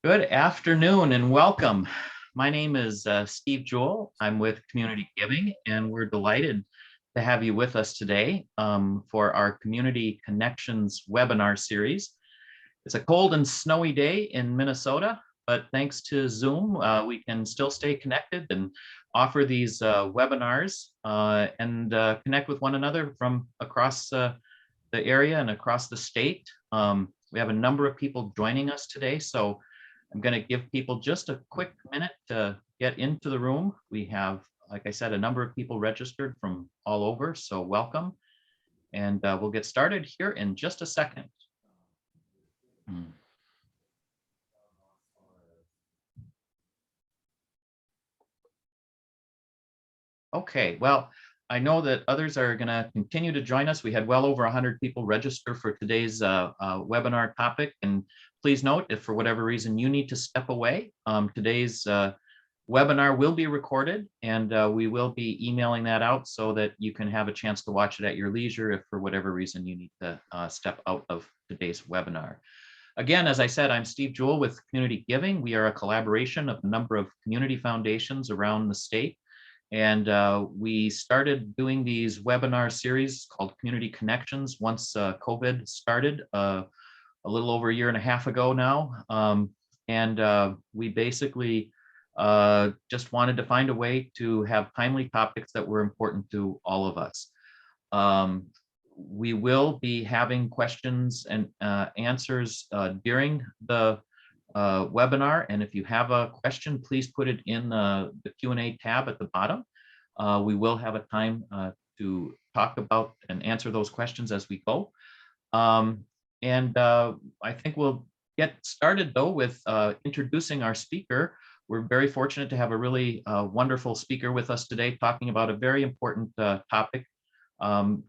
Good afternoon and welcome. My name is Steve Jewell. I'm with Community Giving, and we're delighted to have you with us today for our Community Connections webinar series. It's a cold and snowy day in Minnesota, but thanks to Zoom, we can still stay connected and offer these webinars and connect with one another from across the area and across the state. We have a number of people joining us today, so I'm going to give people just a quick minute to get into the room. We have, like I said, a number of people registered from all over, so welcome. And we'll get started here in just a second. Okay, well, I know that others are going to continue to join us. We had well over 100 people register for today's webinar topic. And please note, if for whatever reason you need to step away, today's webinar will be recorded, and we will be emailing that out so that you can have a chance to watch it at your leisure if for whatever reason you need to step out of today's webinar. Again, as I said, I'm Steve Jewell with Community Giving. We are a collaboration of a number of community foundations around the state. And we started doing these webinar series called Community Connections once COVID started a little over a year and a half ago now. We basically just wanted to find a way to have timely topics that were important to all of us. We will be having questions and answers during the webinar, and if you have a question, please put it in the Q&A tab at the bottom. We will have a time to talk about and answer those questions as we go. I think we'll get started though with introducing our speaker. We're very fortunate to have a really wonderful speaker with us today talking about a very important topic,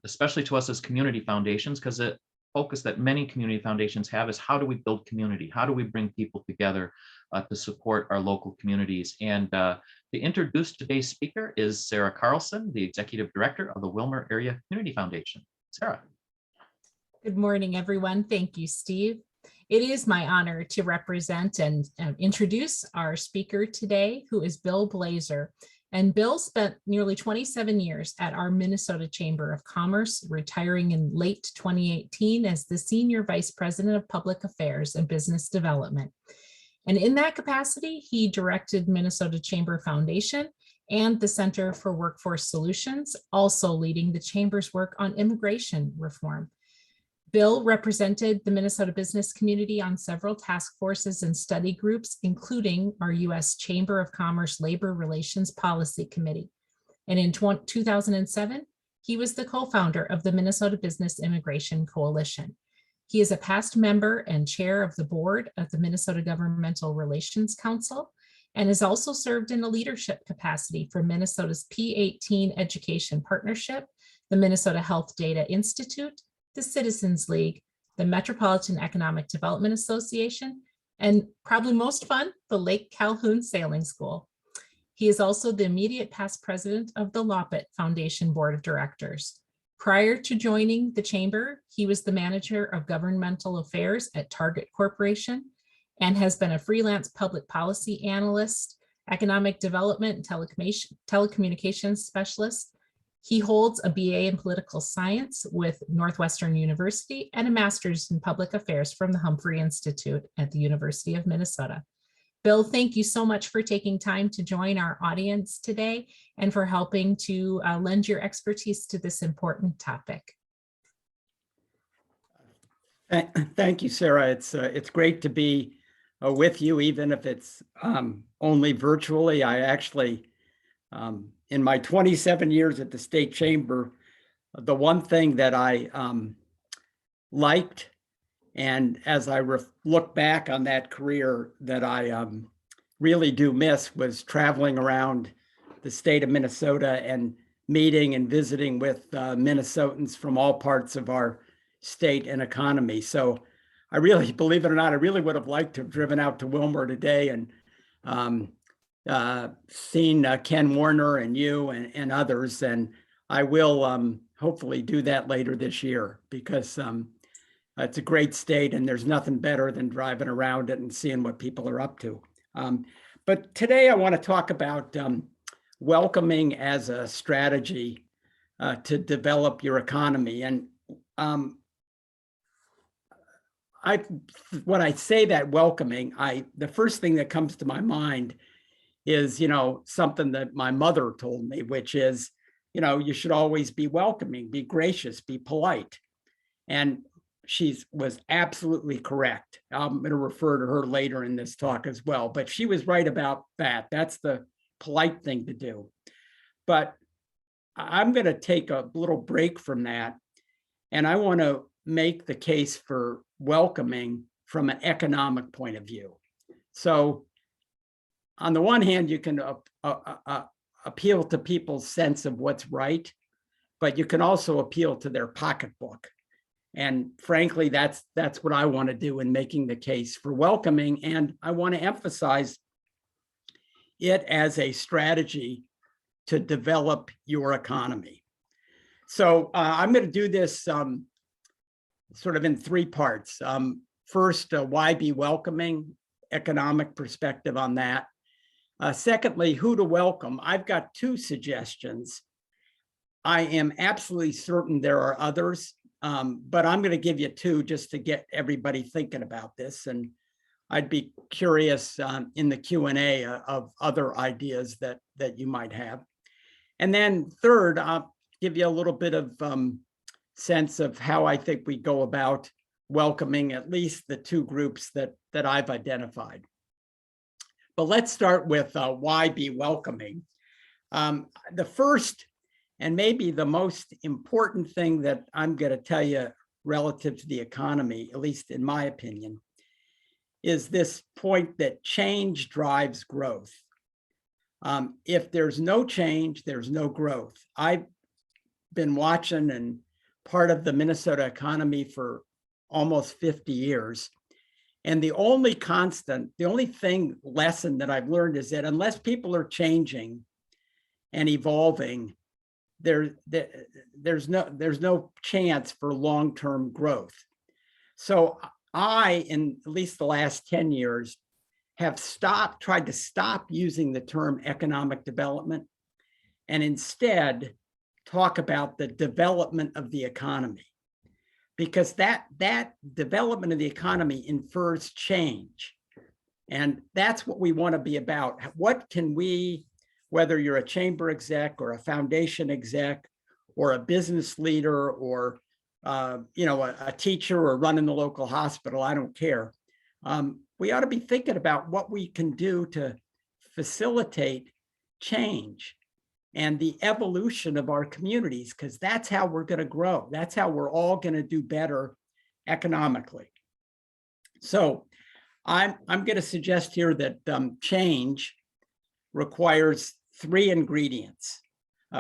especially to us as community foundations, because the focus that many community foundations have is how do we build community? How do we bring people together to support our local communities? And to introduce today's speaker is Sarah Carlson, the Executive Director of the Willmar Area Community Foundation. Sarah. Good morning, everyone. Thank you, Steve. It is my honor to represent and introduce our speaker today, who is Bill Blazar. And Bill spent nearly 27 years at our Minnesota Chamber of Commerce, retiring in late 2018 as the Senior Vice President of Public Affairs and Business Development. And in that capacity, he directed Minnesota Chamber Foundation and the Center for Workforce Solutions, also leading the Chamber's work on immigration reform. Bill represented the Minnesota business community on several task forces and study groups, including our U.S. Chamber of Commerce Labor Relations Policy Committee. And in 2007, he was the co-founder of the Minnesota Business Immigration Coalition. He is a past member and chair of the board of the Minnesota Governmental Relations Council, and has also served in a leadership capacity for Minnesota's P18 Education Partnership, the Minnesota Health Data Institute, the Citizens League, the Metropolitan Economic Development Association, and probably most fun, the Lake Calhoun Sailing School. He is also the immediate past president of the Loppet Foundation Board of Directors. Prior to joining the Chamber, he was the manager of governmental affairs at Target Corporation and has been a freelance public policy analyst, economic development and telecommunications specialist. He holds a BA in political science with Northwestern University and a master's in public affairs from the Humphrey Institute at the University of Minnesota. Bill, thank you so much for taking time to join our audience today and for helping to lend your expertise to this important topic. Thank you, Sarah. It's great to be with you, even if it's only virtually. I actually, in my 27 years at the State Chamber, the one thing that I liked, and as I look back on that career that I really do miss, was traveling around the state of Minnesota and meeting and visiting with Minnesotans from all parts of our state and economy. So I really, believe it or not, I really would have liked to have driven out to Willmar today and seen Ken Warner and you and others. And I will hopefully do that later this year, because It's a great state, and there's nothing better than driving around it and seeing what people are up to. But today I want to talk about welcoming as a strategy to develop your economy. And when I say that welcoming, the first thing that comes to my mind is, something that my mother told me, which is, you should always be welcoming, be gracious, be polite. And she was absolutely correct. I'm going to refer to her later in this talk as well, but she was right about that. That's the polite thing to do. But I'm going to take a little break from that, and I want to make the case for welcoming from an economic point of view. So on the one hand, you can appeal to people's sense of what's right, but you can also appeal to their pocketbook. And frankly, that's what I want to do in making the case for welcoming. And I want to emphasize it as a strategy to develop your economy. So I'm going to do this sort of in three parts. First, why be welcoming, economic perspective on that. Secondly, who to welcome. I've got two suggestions. I am absolutely certain there are others, but I'm going to give you two just to get everybody thinking about this. And I'd be curious in the Q&A of other ideas that you might have. And then third, I'll give you a little bit of sense of how I think we go about welcoming at least the two groups that I've identified. But let's start with why be welcoming. The first and maybe the most important thing that I'm going to tell you relative to the economy, at least in my opinion, is this point that change drives growth. If there's no change, there's no growth. I've been watching and part of the Minnesota economy for almost 50 years. And the only constant, the only lesson that I've learned is that unless people are changing and evolving, there's no chance for long-term growth. So I, in at least the last 10 years, have tried to stop using the term economic development and instead talk about the development of the economy. Because that development of the economy infers change. And that's what we want to be about. What can we, whether you're a chamber exec or a foundation exec or a business leader or a teacher or running the local hospital, I don't care. We ought to be thinking about what we can do to facilitate change and the evolution of our communities, because that's how we're going to grow. That's how we're all going to do better economically. So I'm going to suggest here that change requires three ingredients.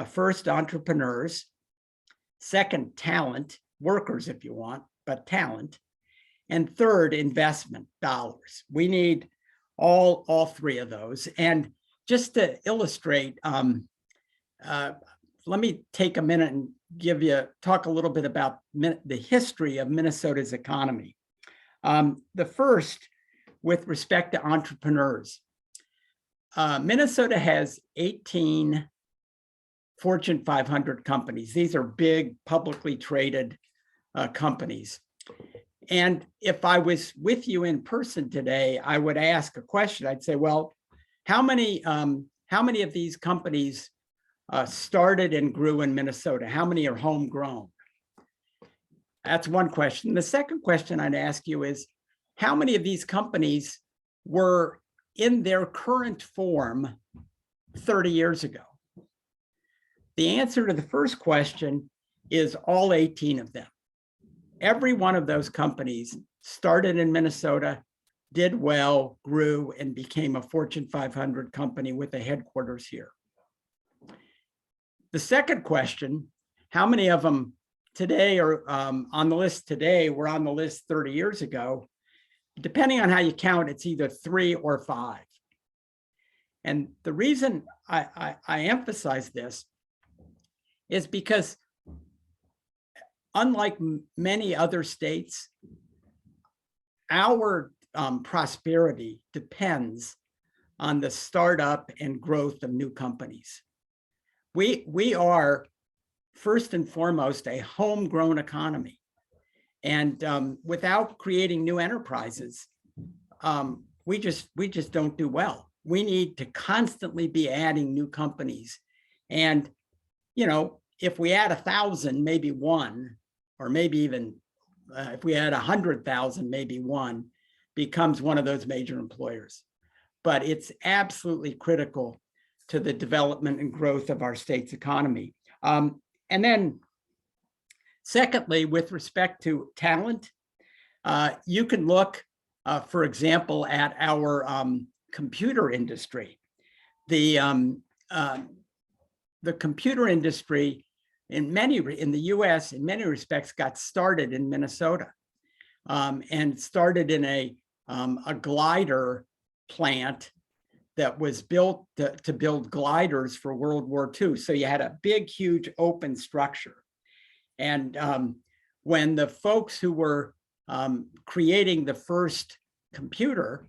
First, entrepreneurs. Second, talent, workers if you want, but talent. And third, investment dollars. We need all three of those. And just to illustrate, let me take a minute and talk a little bit about the history of Minnesota's economy. The first, with respect to entrepreneurs. Minnesota has 18 Fortune 500 companies. These are big, publicly traded companies. And if I was with you in person today, I would ask a question. I'd say, well, how many of these companies started and grew in Minnesota? How many are homegrown? That's one question. The second question I'd ask you is, how many of these companies were in their current form 30 years ago? The answer to the first question is all 18 of them. Every one of those companies started in Minnesota, did well, grew, and became a Fortune 500 company with a headquarters here. The second question, how many of them today are on the list today were on the list 30 years ago? Depending on how you count, it's either 3 or 5. And the reason I emphasize this is because unlike many other states, our prosperity depends on the startup and growth of new companies. We are first and foremost a homegrown economy, and without creating new enterprises, we just don't do well. We need to constantly be adding new companies, and if we add 1,000, maybe one, or maybe even if we add 100,000, maybe one becomes one of those major employers. But it's absolutely critical to the development and growth of our state's economy. And then secondly, with respect to talent, you can look, for example, at our computer industry. The computer industry in the US, in many respects, got started in Minnesota, and started in a glider plant that was built to build gliders for World War II. So you had a big, huge open structure. And when the folks who were creating the first computer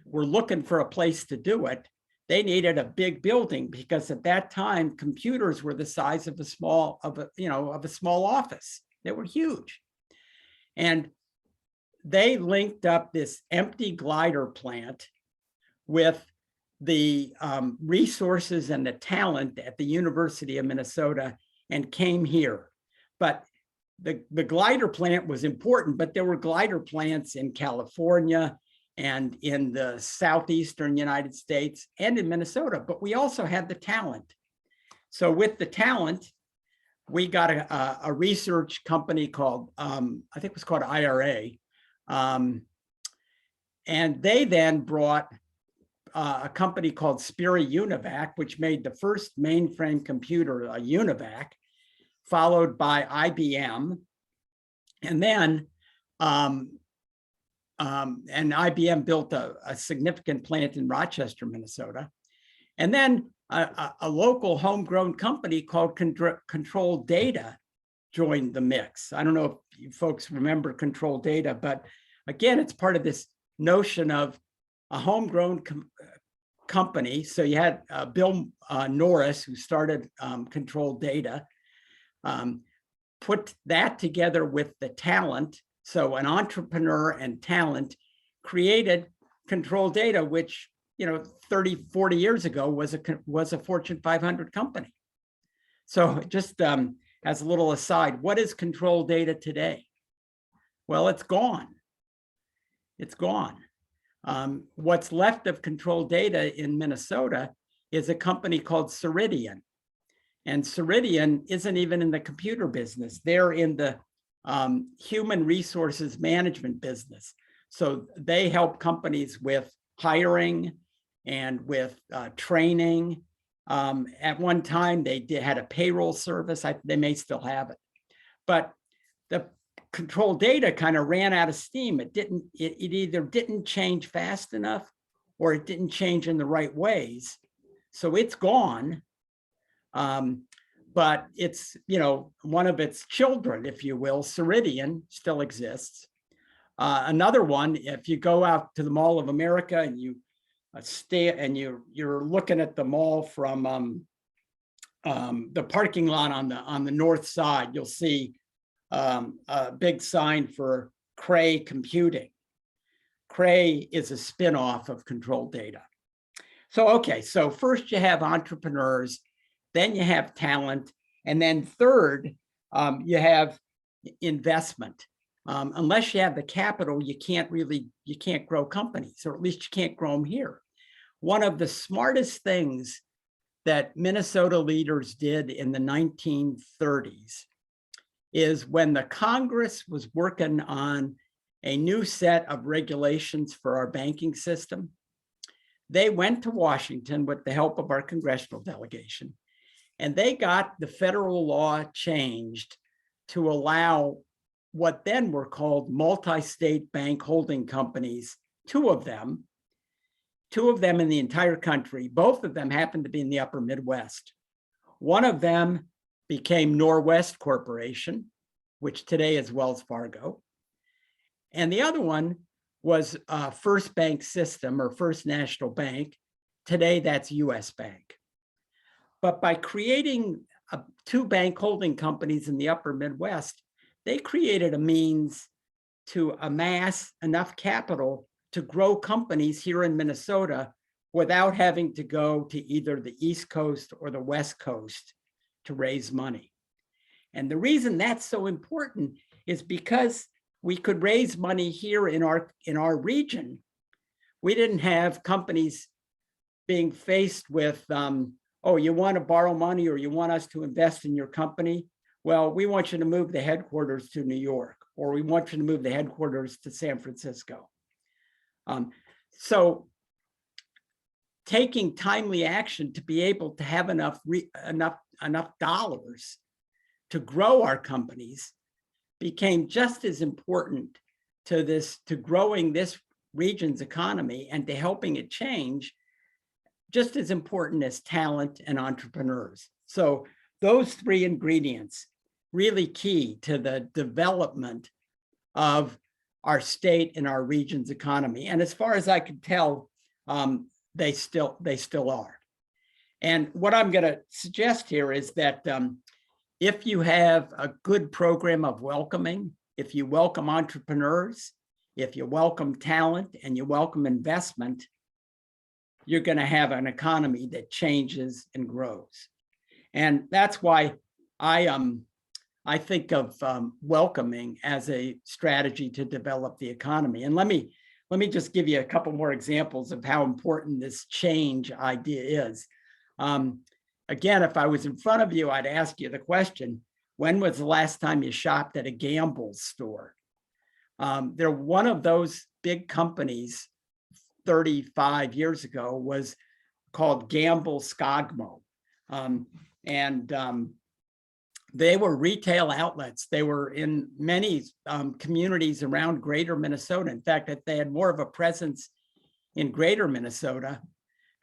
were looking for a place to do it, they needed a big building, because at that time computers were the size of a small office. They were huge. And they linked up this empty glider plant with the resources and the talent at the University of Minnesota and came here. But the glider plant was important, but there were glider plants in California and in the southeastern United States and in Minnesota, but we also had the talent. So with the talent, we got a research company called, I think it was called IRA. And they then brought a company called Spiri Univac, which made the first mainframe computer, a Univac, followed by IBM. And then, and IBM built a significant plant in Rochester, Minnesota. And then a local homegrown company called Control Data joined the mix. I don't know if you folks remember Control Data, but again, it's part of this notion of a homegrown company. So you had Bill Norris, who started Control Data, put that together with the talent. So an entrepreneur and talent created Control Data, which 30, 40 years ago was a Fortune 500 company. So just as a little aside, what is Control Data today? Well, it's gone. It's gone. What's left of Control Data in Minnesota is a company called Ceridian. And Ceridian isn't even in the computer business. They're in the human resources management business. So they help companies with hiring and with training. At one time, they had a payroll service. They may still have it. But the Control Data kind of ran out of steam. It either didn't change fast enough or it didn't change in the right ways. So it's gone. But it's, one of its children, if you will, Ceridian, still exists. Another one, if you go out to the Mall of America and you stay and you're looking at the mall from the parking lot on the north side, you'll see a big sign for Cray Computing. Cray is a spinoff of Control Data. So, okay, so first you have entrepreneurs, then you have talent, and then third, you have investment. Unless you have the capital, you can't grow companies, or at least you can't grow them here. One of the smartest things that Minnesota leaders did in the 1930s is when the Congress was working on a new set of regulations for our banking system, they went to Washington with the help of our congressional delegation, and they got the federal law changed to allow what then were called multi-state bank holding companies, two of them in the entire country. Both of them happened to be in the upper Midwest. One of them became Norwest Corporation, which today is Wells Fargo. And the other one was First Bank System, or First National Bank. Today, that's US Bank. But by creating two bank holding companies in the upper Midwest, they created a means to amass enough capital to grow companies here in Minnesota without having to go to either the East Coast or the West Coast to raise money. And the reason that's so important is because we could raise money here in our region. We didn't have companies being faced with, oh, you want to borrow money or you want us to invest in your company? Well, we want you to move the headquarters to New York, or we want you to move the headquarters to San Francisco. So taking timely action to be able to have enough dollars to grow our companies became just as important to growing this region's economy and to helping it change, just as important as talent and entrepreneurs. So those three ingredients really key to the development of our state and our region's economy. And as far as I can tell, they still are. And what I'm going to suggest here is that if you have a good program of welcoming, if you welcome entrepreneurs, if you welcome talent and you welcome investment, you're going to have an economy that changes and grows. And that's why I think of welcoming as a strategy to develop the economy. And let me just give you a couple more examples of how important this change idea is. Again, if I was in front of you, I'd ask you the question, when was the last time you shopped at a Gamble store? They're one of those big companies 35 years ago was called Gamble Skogmo. They were retail outlets. They were in many communities around greater Minnesota. In fact, they had more of a presence in greater Minnesota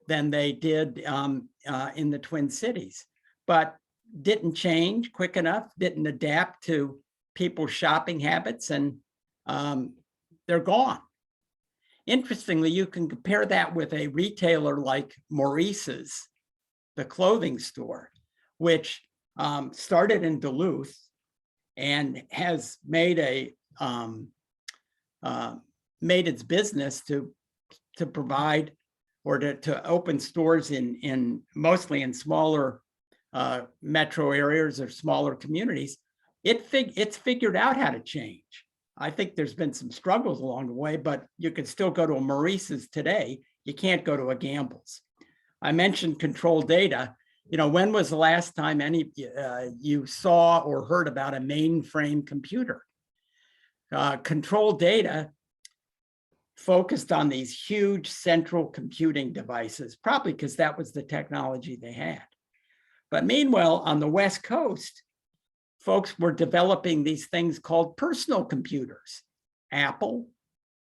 than they did in the Twin Cities, but didn't change quick enough, didn't adapt to people's shopping habits, and they're gone. Interestingly, you can compare that with a retailer like Maurice's, the clothing store, which started in Duluth and has made made its business to provide or to open stores in mostly in smaller metro areas or smaller communities. It's figured out how to change. I think there's been some struggles along the way, but you can still go to a Maurice's today. You can't go to a Gamble's. I mentioned control data. You know, when was the last time you saw or heard about a mainframe computer? Control data focused on these huge central computing devices, probably because that was the technology they had. But meanwhile, on the West Coast, folks were developing these things called personal computers, Apple,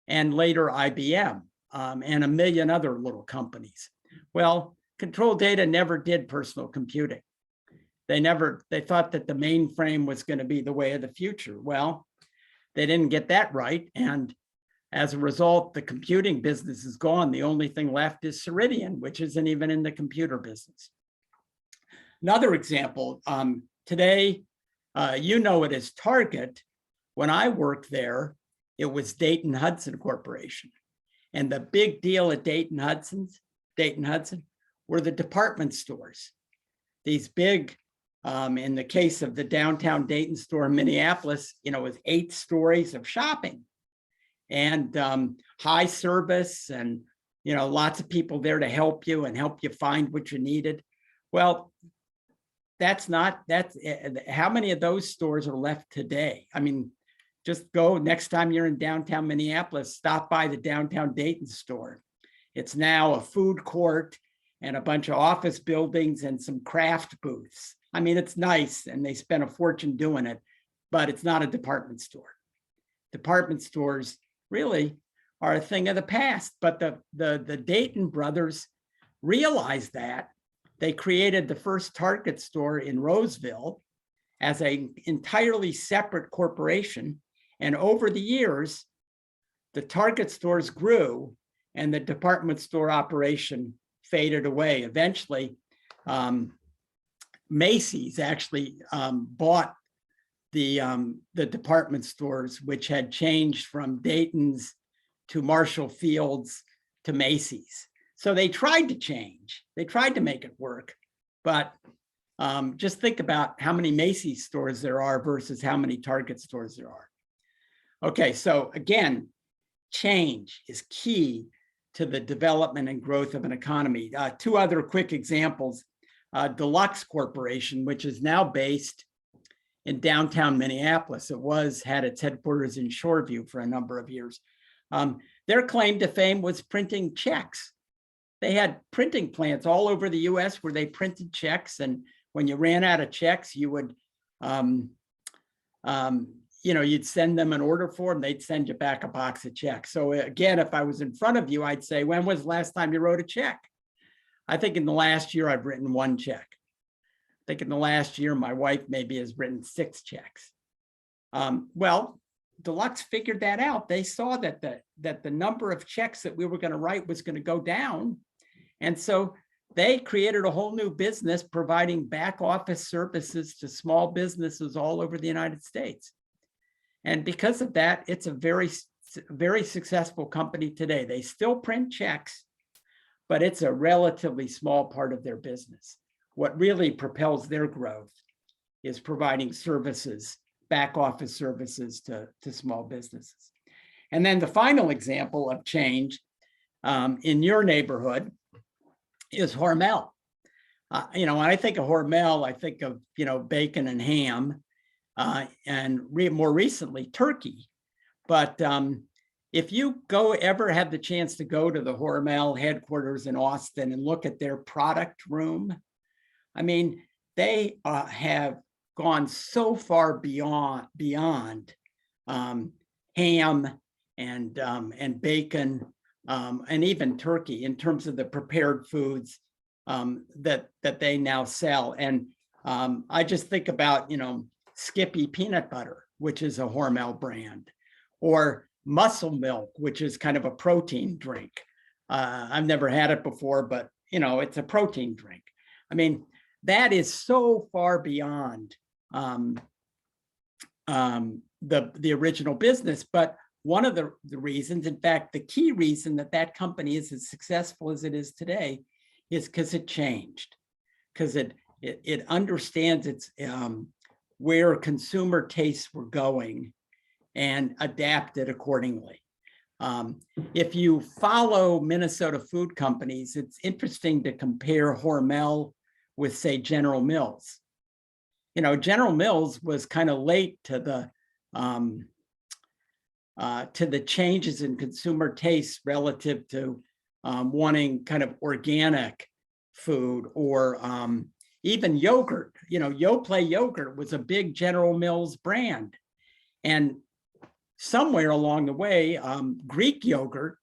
and later IBM, and a million other little companies. Well, control data never did personal computing. They thought that the mainframe was going to be the way of the future. Well, they didn't get that right. And as a result, the computing business is gone. The only thing left is Ceridian, which isn't even in the computer business. Another example, today, you know it as Target. When I worked there, it was Dayton Hudson Corporation. And the big deal at Dayton Hudson were the department stores. These big, in the case of the downtown Dayton store in Minneapolis, you know, with 8 stories of shopping and high service and, you know, lots of people there to help you and help you find what you needed. Well, that's how many of those stores are left today? I mean, just go next time you're in downtown Minneapolis, stop by the downtown Dayton store. It's now a food court and a bunch of office buildings and some craft booths. I mean, it's nice and they spent a fortune doing it, but it's not a department store. Department stores really are a thing of the past, but the Dayton brothers realized that. They created the first Target store in Roseville, as an entirely separate corporation. And over the years, the Target stores grew and the department store operation faded away. Eventually, Macy's actually bought the department stores, which had changed from Dayton's to Marshall Field's to Macy's. So they tried to change. They tried to make it work. But just think about how many Macy's stores there are versus how many Target stores there are. Okay, so again, change is key to the development and growth of an economy. Two other quick examples. Deluxe Corporation, which is now based in downtown Minneapolis. It had its headquarters in Shoreview for a number of years. Their claim to fame was printing checks. They had printing plants all over the US where they printed checks. And when you ran out of checks, you would, you'd send them an order form, they'd send you back a box of checks. So again, if I was in front of you, I'd say, when was the last time you wrote a check? I think in the last year, I've written one check. I think in the last year, my wife maybe has written 6 checks. Well, Deluxe figured that out. They saw that the number of checks that we were going to write was going to go down. And so they created a whole new business providing back office services to small businesses all over the United States. And because of that, it's a very, very successful company today. They still print checks, but it's a relatively small part of their business. What really propels their growth is providing services, back office services to small businesses. And then the final example of change in your neighborhood is Hormel. When I think of Hormel, I think of, bacon and ham, and more recently, turkey. But if you ever have the chance to go to the Hormel headquarters in Austin and look at their product room, I mean, they have gone so far beyond ham and bacon and even turkey in terms of the prepared foods that they now sell. And I just think about, Skippy peanut butter, which is a Hormel brand, or Muscle Milk, which is kind of a protein drink. I've never had it before, but it's a protein drink. I mean, that is so far beyond the original business. But one of the reasons, in fact, the key reason that company is as successful as it is today is because it changed, because it understands its where consumer tastes were going and adapted accordingly. If you follow Minnesota food companies, it's interesting to compare Hormel with, say, General Mills. General Mills was kind of late to the changes in consumer tastes relative to wanting kind of organic food, or even yogurt. Yoplait yogurt was a big General Mills brand. And somewhere along the way, Greek yogurt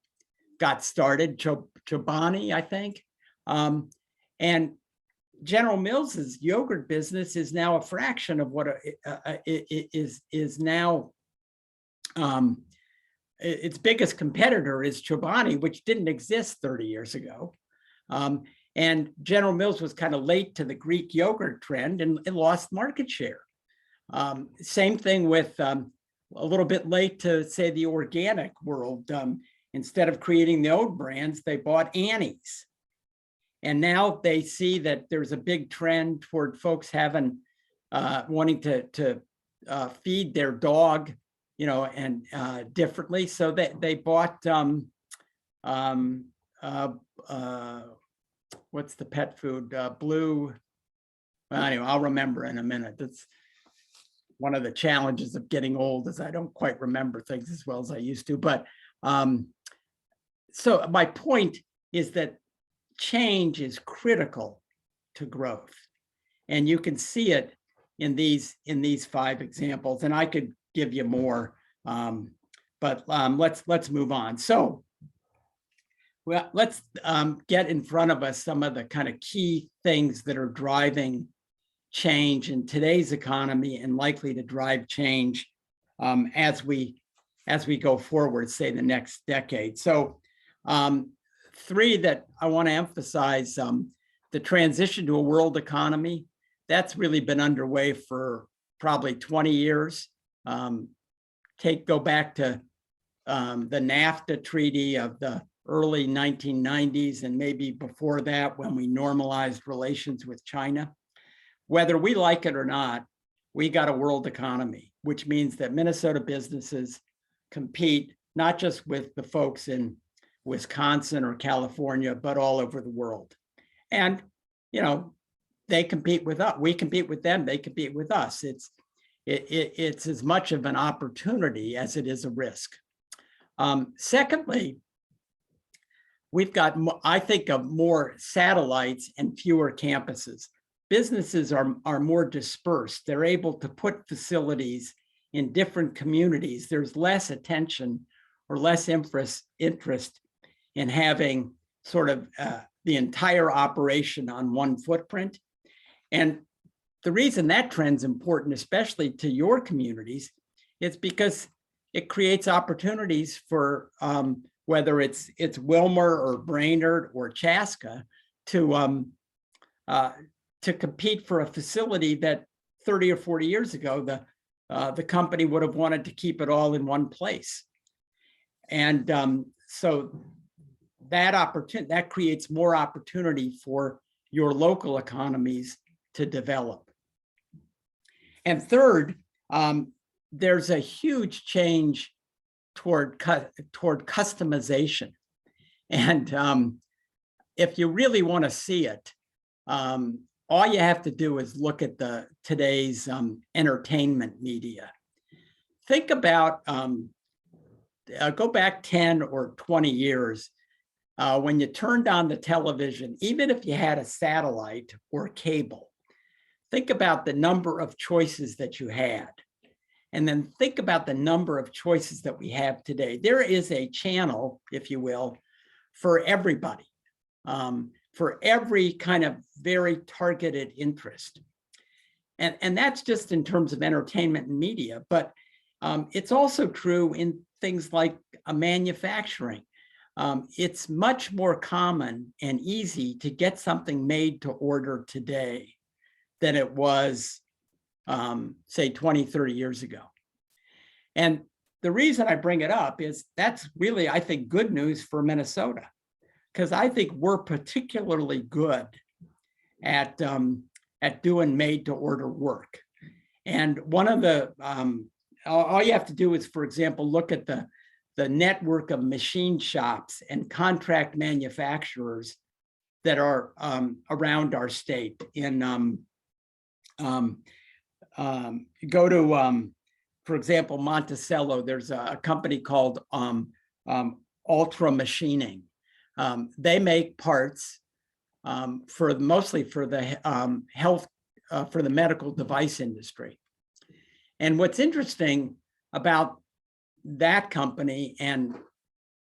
got started, Chobani, I think. And General Mills's yogurt business is now a fraction of what is now. Its biggest competitor is Chobani, which didn't exist 30 years ago. And General Mills was kind of late to the Greek yogurt trend and lost market share. Same thing with a little bit late to, say, the organic world. Instead of creating the old brands, they bought Annie's. And now they see that there's a big trend toward folks wanting to feed their dog, and differently. So they bought, what's the pet food? Blue. Well, anyway, I'll remember in a minute. That's one of the challenges of getting old, is I don't quite remember things as well as I used to. But so my point is that change is critical to growth, and you can see it in these 5 examples, and I could give you more, but let's move on. So, well, let's get in front of us some of the kind of key things that are driving change in today's economy and likely to drive change as we go forward, say the next decade. So three that I want to emphasize, the transition to a world economy, that's really been underway for probably 20 years. Go back to the NAFTA treaty of the early 1990s, and maybe before that when we normalized relations with China. Whether we like it or not, we got a world economy, which means that Minnesota businesses compete not just with the folks in Wisconsin or California, but all over the world. And, you know, they compete with us, we compete with them, they compete with us. It's as much of an opportunity as it is a risk. Secondly, we've got, I think, of more satellites and fewer campuses. Businesses are more dispersed. They're able to put facilities in different communities. There's less attention or less interest in having sort of the entire operation on one footprint. And the reason that trend's important, especially to your communities, is because it creates opportunities for whether it's Wilmer or Brainerd or Chaska to compete for a facility that 30 or 40 years ago, the company would have wanted to keep it all in one place. And so that creates more opportunity for your local economies to develop. And third, there's a huge change toward customization. And if you really want to see it, all you have to do is look at today's entertainment media. Think about, go back 10 or 20 years, when you turned on the television, even if you had a satellite or cable, think about the number of choices that you had. And then think about the number of choices that we have today. There is a channel, if you will, for everybody, for every kind of very targeted interest. And that's just in terms of entertainment and media, but it's also true in things like manufacturing. It's much more common and easy to get something made to order today than it was, say, 20, 30 years ago. And the reason I bring it up is that's really, I think, good news for Minnesota, because I think we're particularly good at doing made to order work. And one of the, all you have to do is, for example, look at the network of machine shops and contract manufacturers that are around our state. Go to, for example, Monticello, there's a company called Ultra Machining. They make parts mostly for the for the medical device industry. And what's interesting about that company and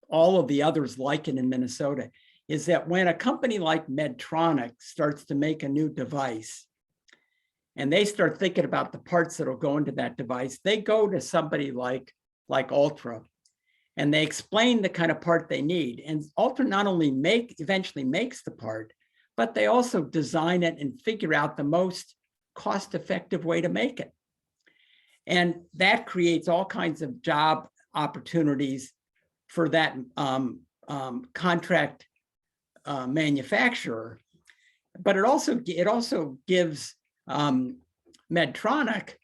all of the others like it in Minnesota is that when a company like Medtronic starts to make a new device and they start thinking about the parts that will go into that device, they go to somebody like Ultra and they explain the kind of part they need. And Ultra not only eventually makes the part, but they also design it and figure out the most cost-effective way to make it. And that creates all kinds of job opportunities for that contract manufacturer. But it also gives Medtronic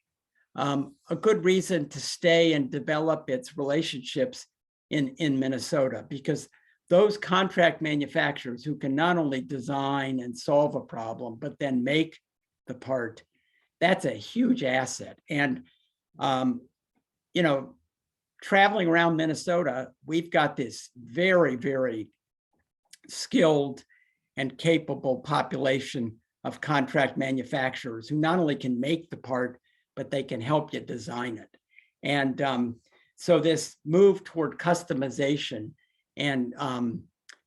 a good reason to stay and develop its relationships in Minnesota, because those contract manufacturers who can not only design and solve a problem, but then make the part, that's a huge asset. And, you know, traveling around Minnesota, we've got this very, very skilled and capable population of contract manufacturers who not only can make the part, but they can help you design it. And so this move toward customization and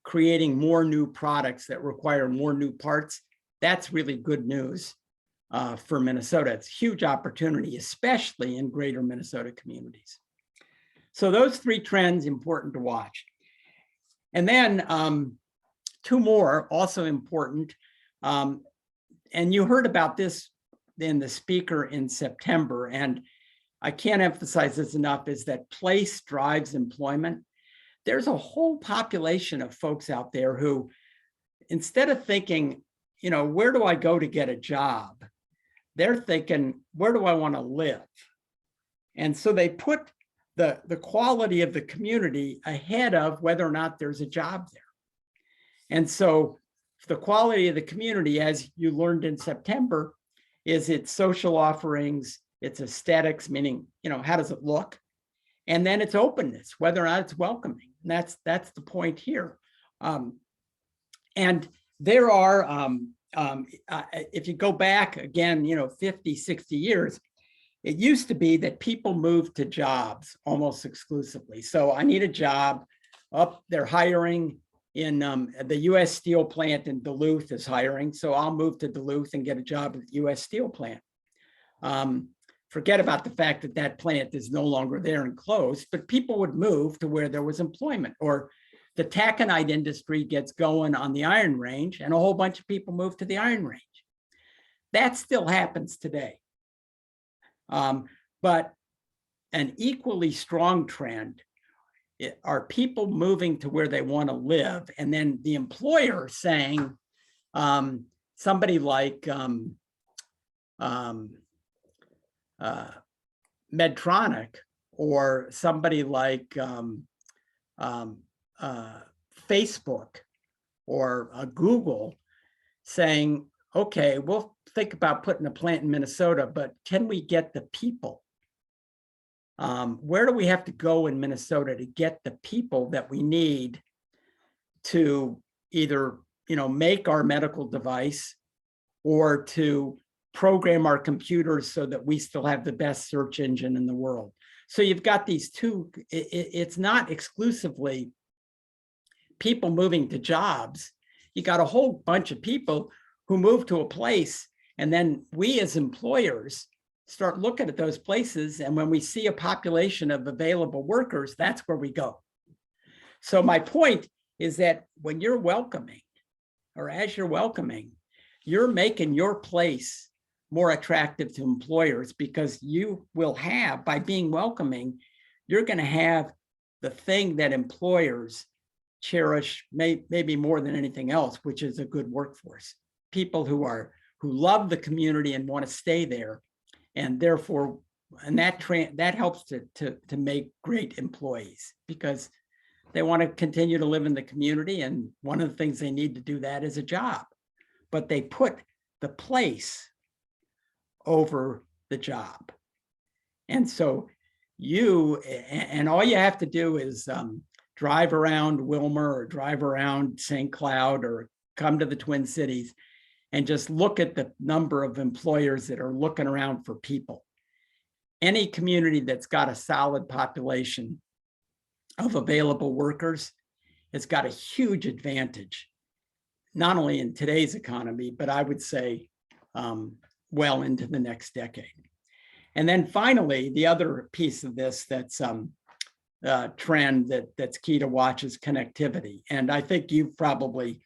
creating more new products that require more new parts, that's really good news for Minnesota. It's a huge opportunity, especially in greater Minnesota communities. So those three trends important to watch. And then two more also important. And you heard about this in the speaker in September, and I can't emphasize this enough, is that place drives employment. There's a whole population of folks out there who, instead of thinking, you know, where do I go to get a job? They're thinking, where do I want to live? And so they put the quality of the community ahead of whether or not there's a job there. And so the quality of the community, as you learned in September, is its social offerings, its aesthetics, meaning, you know, how does it look? And then its openness, whether or not it's welcoming. And that's the point here. And there are, if you go back again, you know, 50, 60 years, it used to be that people moved to jobs almost exclusively. So I need a job. They're hiring in the US Steel plant in Duluth is hiring. So I'll move to Duluth and get a job at the US Steel plant. Forget about the fact that that plant is no longer there and closed, but people would move to where there was employment. Or the taconite industry gets going on the Iron Range and a whole bunch of people move to the Iron Range. That still happens today. But an equally strong trend are people moving to where they want to live, and then the employer saying, somebody like Medtronic, or somebody like Facebook or Google, saying, okay, we'll think about putting a plant in Minnesota, but can we get the people? Where do we have to go in Minnesota to get the people that we need to either, you know, make our medical device or to program our computers so that we still have the best search engine in the world? So you've got these two, it's not exclusively people moving to jobs. You got a whole bunch of people who move to a place, and then we as employers start looking at those places, and when we see a population of available workers, that's where we go. So my point is that when you're welcoming, or as you're welcoming, you're making your place more attractive to employers, because you will have, by being welcoming, you're going to have the thing that employers cherish maybe more than anything else, which is a good workforce. People who love the community and want to stay there, and therefore, and that helps to make great employees, because they want to continue to live in the community, and one of the things they need to do that is a job, but they put the place over the job. And so all you have to do is drive around Wilmer or drive around St. Cloud or come to the Twin Cities and just look at the number of employers that are looking around for people. Any community that's got a solid population of available workers has got a huge advantage, not only in today's economy, but I would say well into the next decade. And then finally, the other piece of this that's trend that's key to watch is connectivity. And I think you've probably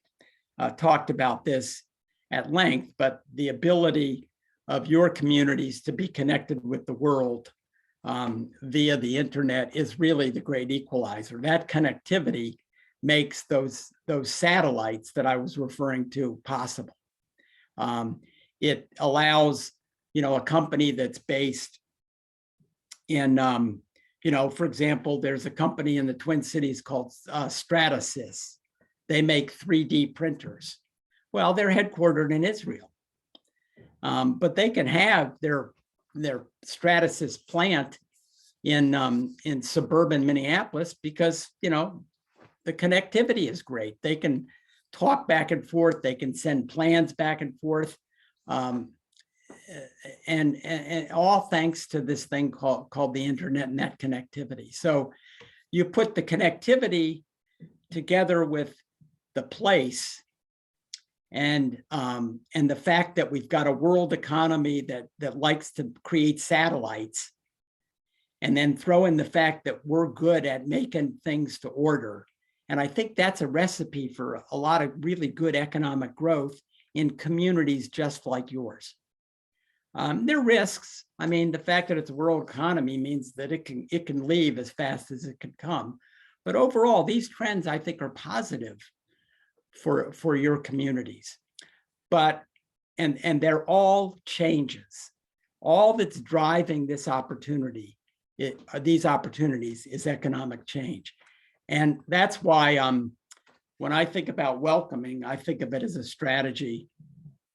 talked about this at length, but the ability of your communities to be connected with the world via the internet is really the great equalizer. That connectivity makes those satellites that I was referring to possible. It allows, a company that's based in, for example, there's a company in the Twin Cities called Stratasys. They make 3D printers. Well, they're headquartered in Israel, but they can have their Stratasys plant in suburban Minneapolis because, the connectivity is great. They can talk back and forth. They can send plans back and forth. And all thanks to this thing called the internet and that connectivity. So you put the connectivity together with the place, and the fact that we've got a world economy that likes to create satellites, and then throw in the fact that we're good at making things to order. And I think that's a recipe for a lot of really good economic growth in communities just like yours. There are risks. I mean, the fact that it's a world economy means that it can leave as fast as it can come. But overall, these trends, I think, are positive for your communities. But, and they're all changes. All that's driving this opportunity, these opportunities, is economic change. And that's why when I think about welcoming, I think of it as a strategy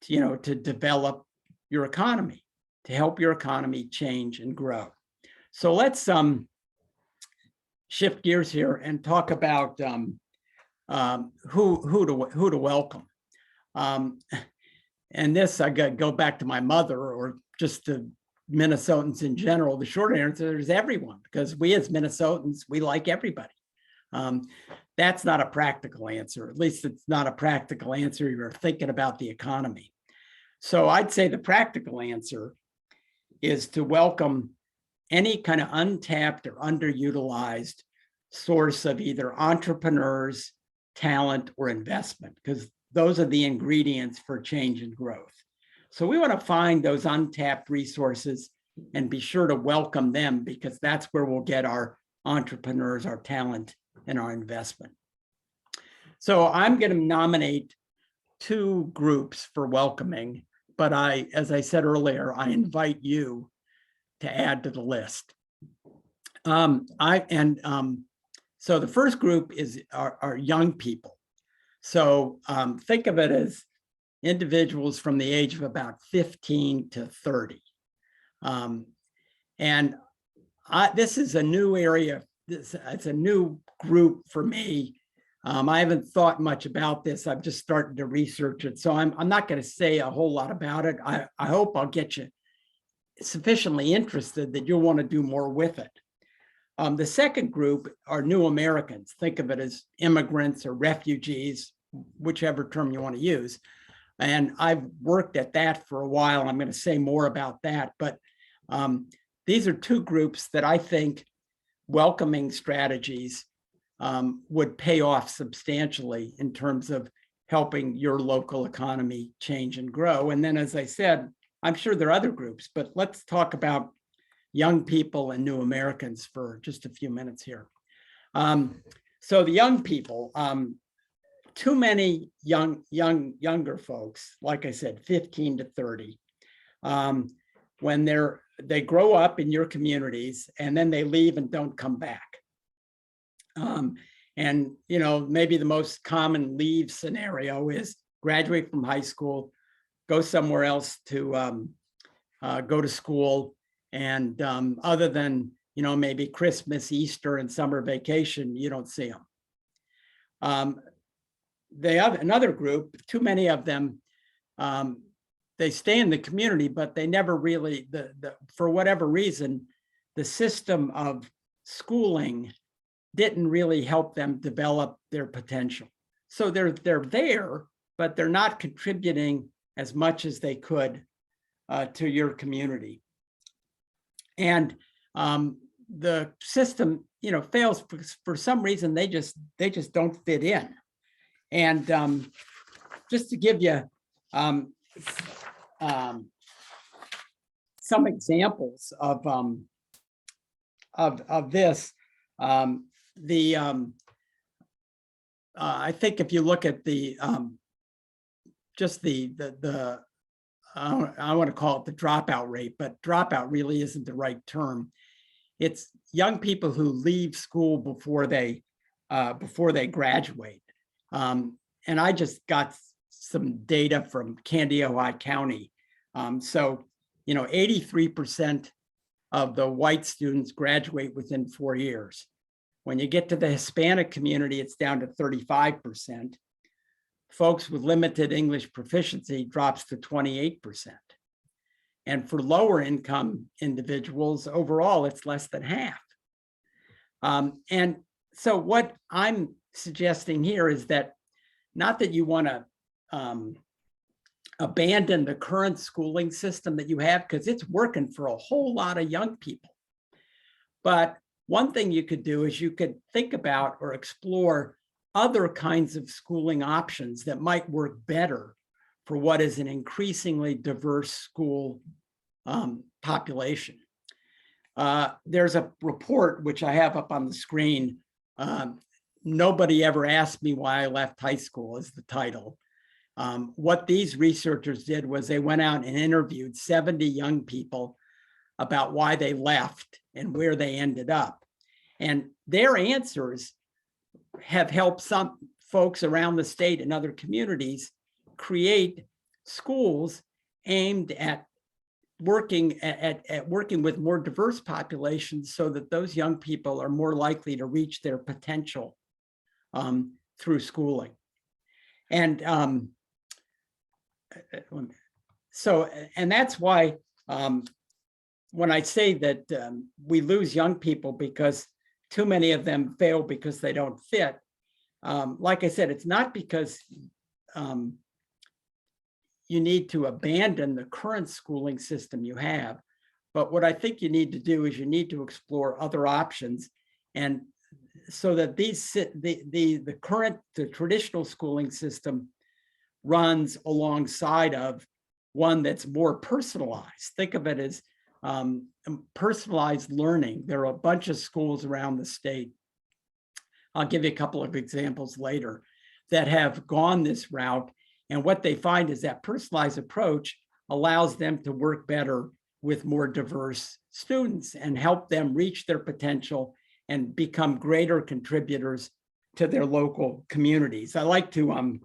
to develop your economy, to help your economy change and grow. So let's shift gears here and talk about who to welcome. And this, I got to go back to my mother, or just to Minnesotans in general. The short answer is everyone, because we as Minnesotans, we like everybody. That's not a practical answer. At least it's not a practical answer. You're thinking about the economy. So I'd say the practical answer is to welcome any kind of untapped or underutilized source of either entrepreneurs, talent, or investment, because those are the ingredients for change and growth. So we want to find those untapped resources and be sure to welcome them, because that's where we'll get our entrepreneurs, our talent, and our investment. So I'm going to nominate two groups for welcoming, but as I said earlier, I invite you to add to the list. So the first group are young people. So think of it as individuals from the age of about 15 to 30. This is a new area. It's a new group for me. I haven't thought much about this. I've just started to research it. So I'm not going to say a whole lot about it. I hope I'll get you sufficiently interested that you'll want to do more with it. The second group are new Americans. Think of it as immigrants or refugees, whichever term you want to use. And I've worked at that for a while. I'm going to say more about that. But these are two groups that I think welcoming strategies would pay off substantially in terms of helping your local economy change and grow. And then, as I said, I'm sure there are other groups, but let's talk about young people and new Americans for just a few minutes here. So the young people, too many younger folks, like I said, 15 to 30, when they grow up in your communities and then they leave and don't come back. And maybe the most common leave scenario is graduate from high school, go somewhere else to go to school, and other than maybe Christmas, Easter, and summer vacation, you don't see them. Another group, too many of them, they stay in the community, but they never really, for whatever reason, the system of schooling didn't really help them develop their potential. So they're there, but they're not contributing as much as they could to your community. And the system, fails for some reason. They just don't fit in. And just to give you some examples of this, I think if you look at just the I want to call it the dropout rate, but dropout really isn't the right term. It's young people who leave school before they graduate. And I just got some data from Candiotah County. So 83% of the white students graduate within 4 years. When you get to the Hispanic community, it's down to 35%. Folks with limited English proficiency drops to 28%. And for lower income individuals, overall, it's less than half. And so what I'm suggesting here is that not that you want to abandon the current schooling system that you have because it's working for a whole lot of young people. But one thing you could do is you could think about or explore other kinds of schooling options that might work better for what is an increasingly diverse school population. There's a report, which I have up on the screen. Nobody ever asked me why I left high school is the title. What these researchers did was they went out and interviewed 70 young people about why they left and where they ended up. And their answers have helped some folks around the state and other communities create schools aimed at working with more diverse populations so that those young people are more likely to reach their potential through schooling. And and that's why when I say that we lose young people because too many of them fail because they don't fit, like I said, it's not because you need to abandon the current schooling system you have. But what I think you need to do is you need to explore other options, and so that the traditional schooling system runs alongside of one that's more personalized. Think of it as personalized learning. There are a bunch of schools around the state. I'll give you a couple of examples later that have gone this route. And what they find is that personalized approach allows them to work better with more diverse students and help them reach their potential and become greater contributors to their local communities. I like to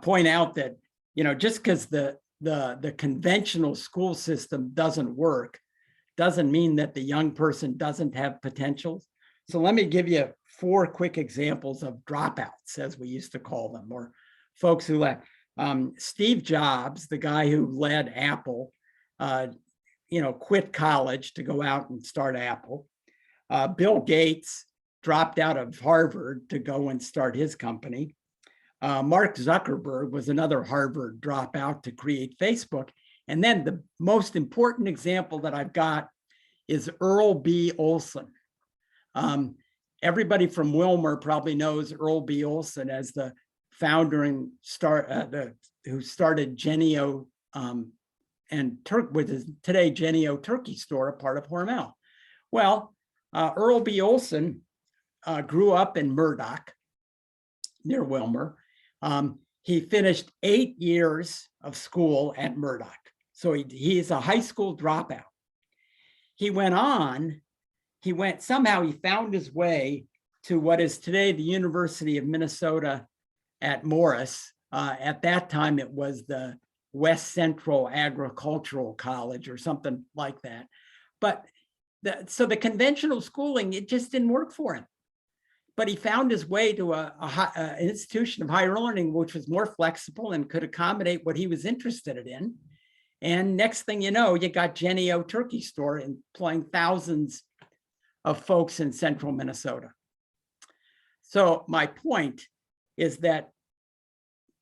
point out that, just because the conventional school system doesn't work, doesn't mean that the young person doesn't have potential. So let me give you 4 quick examples of dropouts, as we used to call them, or folks who left. Steve Jobs, the guy who led Apple, quit college to go out and start Apple. Bill Gates dropped out of Harvard to go and start his company. Mark Zuckerberg was another Harvard dropout to create Facebook. And then the most important example that I've got is Earl B. Olson. Everybody from Wilmer probably knows Earl B. Olson as the founder and who started Jennie-O with his today Jennie-O Turkey Store, a part of Hormel. Well, Earl B. Olson grew up in Murdoch, near Wilmer. He finished 8 years of school at Murdoch. So he's a high school dropout. Somehow he found his way to what is today the University of Minnesota at Morris. At that time, it was the West Central Agricultural College or something like that. But so the conventional schooling, it just didn't work for him. But he found his way to an institution of higher learning, which was more flexible and could accommodate what he was interested in. And next thing you know, you got Jennie-O Turkey Store employing thousands of folks in central Minnesota. So my point is that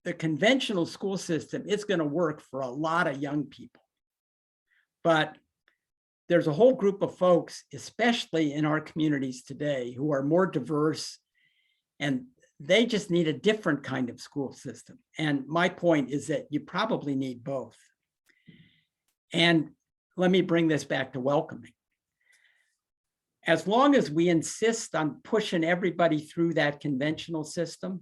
the conventional school system is going to work for a lot of young people. But there's a whole group of folks, especially in our communities today, who are more diverse, and they just need a different kind of school system. And my point is that you probably need both. And let me bring this back to welcoming. As long as we insist on pushing everybody through that conventional system,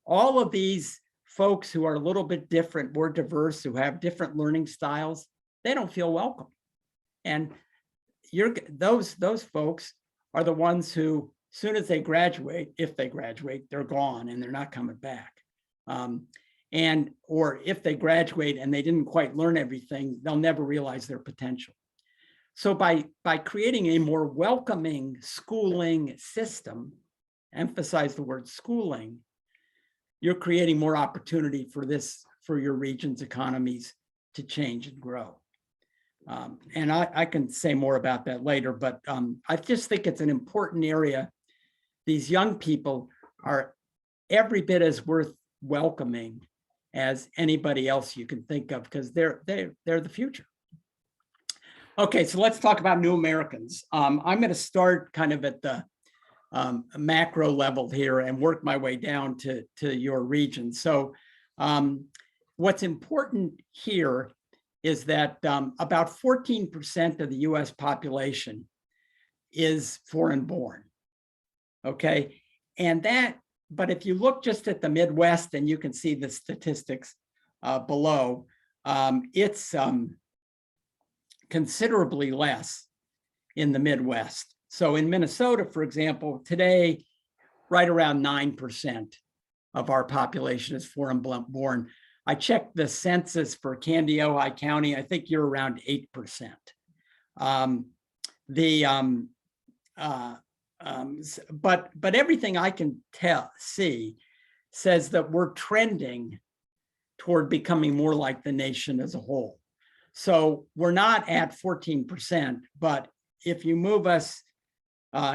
all of these folks who are a little bit different, more diverse, who have different learning styles, they don't feel welcome. And those folks are the ones who, as soon as they graduate, if they graduate, they're gone and they're not coming back. Or if they graduate and they didn't quite learn everything, they'll never realize their potential. So by creating a more welcoming schooling system, emphasize the word schooling, you're creating more opportunity for your region's economies to change and grow. And I can say more about that later, but I just think it's an important area. These young people are every bit as worth welcoming as anybody else you can think of, because they're the future. Okay, so let's talk about new Americans. I'm going to start kind of at the macro level here and work my way down to your region. So what's important here is that about 14% of the US population is foreign born. Okay, and but if you look just at the Midwest, and you can see the statistics below, it's considerably less in the Midwest. So in Minnesota, for example, today, right around 9% of our population is foreign born. I checked the census for Kandiyohi County. I think you're around 8%. But everything I can see says that we're trending toward becoming more like the nation as a whole. So we're not at 14%, but if you move us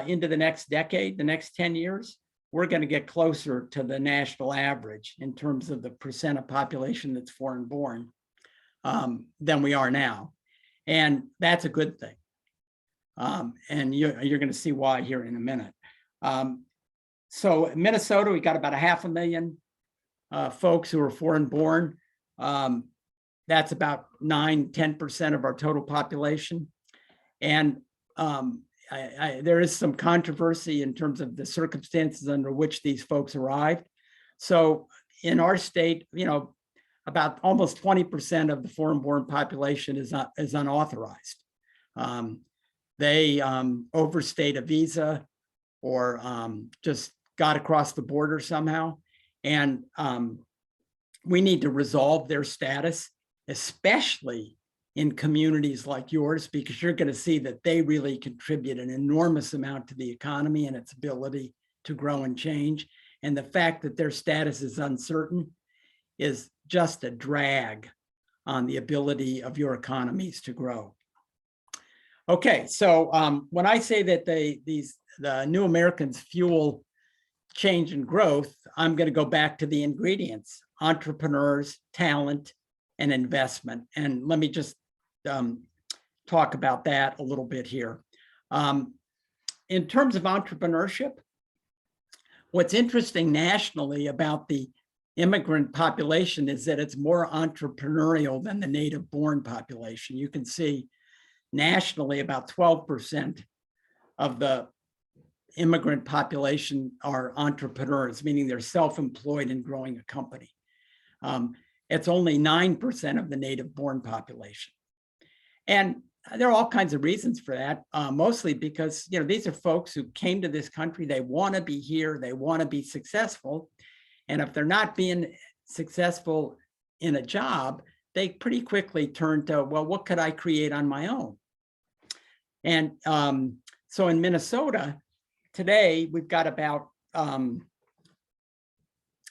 into the next decade, the next 10 years, we're going to get closer to the national average in terms of the percent of population that's foreign born than we are now. And that's a good thing. And you're going to see why here in a minute. So in Minnesota, we got about 500,000 folks who are foreign born. That's about 9–10% of our total population. And there is some controversy in terms of the circumstances under which these folks arrived. So in our state, about almost 20% of the foreign born population is unauthorized. They overstayed a visa or just got across the border somehow. And we need to resolve their status, especially in communities like yours, because you're going to see that they really contribute an enormous amount to the economy and its ability to grow and change. And the fact that their status is uncertain is just a drag on the ability of your economies to grow. Okay, so when I say that the new Americans fuel change and growth, I'm going to go back to the ingredients: entrepreneurs, talent, and investment. And let me just talk about that a little bit here. In terms of entrepreneurship, what's interesting nationally about the immigrant population is that it's more entrepreneurial than the native born population. You can see nationally about 12% of the immigrant population are entrepreneurs, meaning they're self-employed and growing a company. It's only 9% of the native born population. And there are all kinds of reasons for that, mostly because these are folks who came to this country, they want to be here, they want to be successful. And if they're not being successful in a job, they pretty quickly turn to, well, what could I create on my own? And so in Minnesota, today, we've got about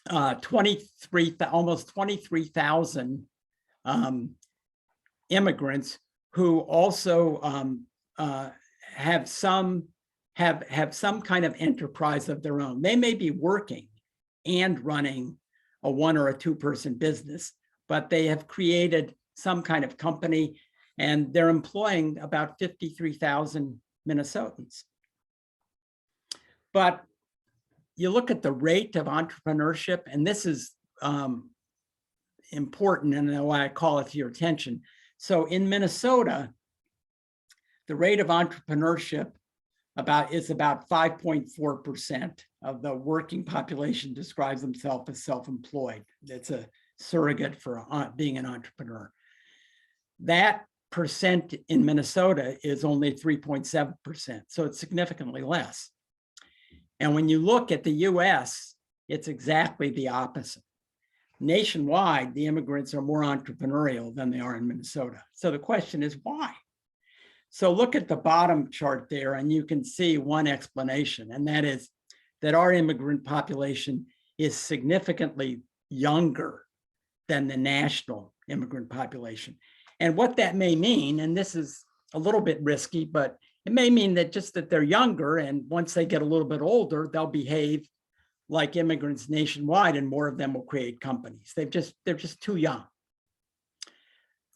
almost 23,000 immigrants who also have some kind of enterprise of their own. They may be working and running a 1 or a 2-person business, but they have created some kind of company, and they're employing about 53,000 Minnesotans. But you look at the rate of entrepreneurship, and this is important, and why I call it to your attention. So in Minnesota, the rate of entrepreneurship is about 5.4% of the working population describes themselves as self-employed. That's a surrogate for being an entrepreneur. That percent in Minnesota is only 3.7%, so it's significantly less. And when you look at the US, it's exactly the opposite. Nationwide, the immigrants are more entrepreneurial than they are in Minnesota. So the question is why? So look at the bottom chart there, and you can see one explanation, and that is that our immigrant population is significantly younger than the national immigrant population. And what that may mean, and this is a little bit risky, but it may mean that just that they're younger, and once they get a little bit older, they'll behave like immigrants nationwide, and more of them will create companies. They're just too young.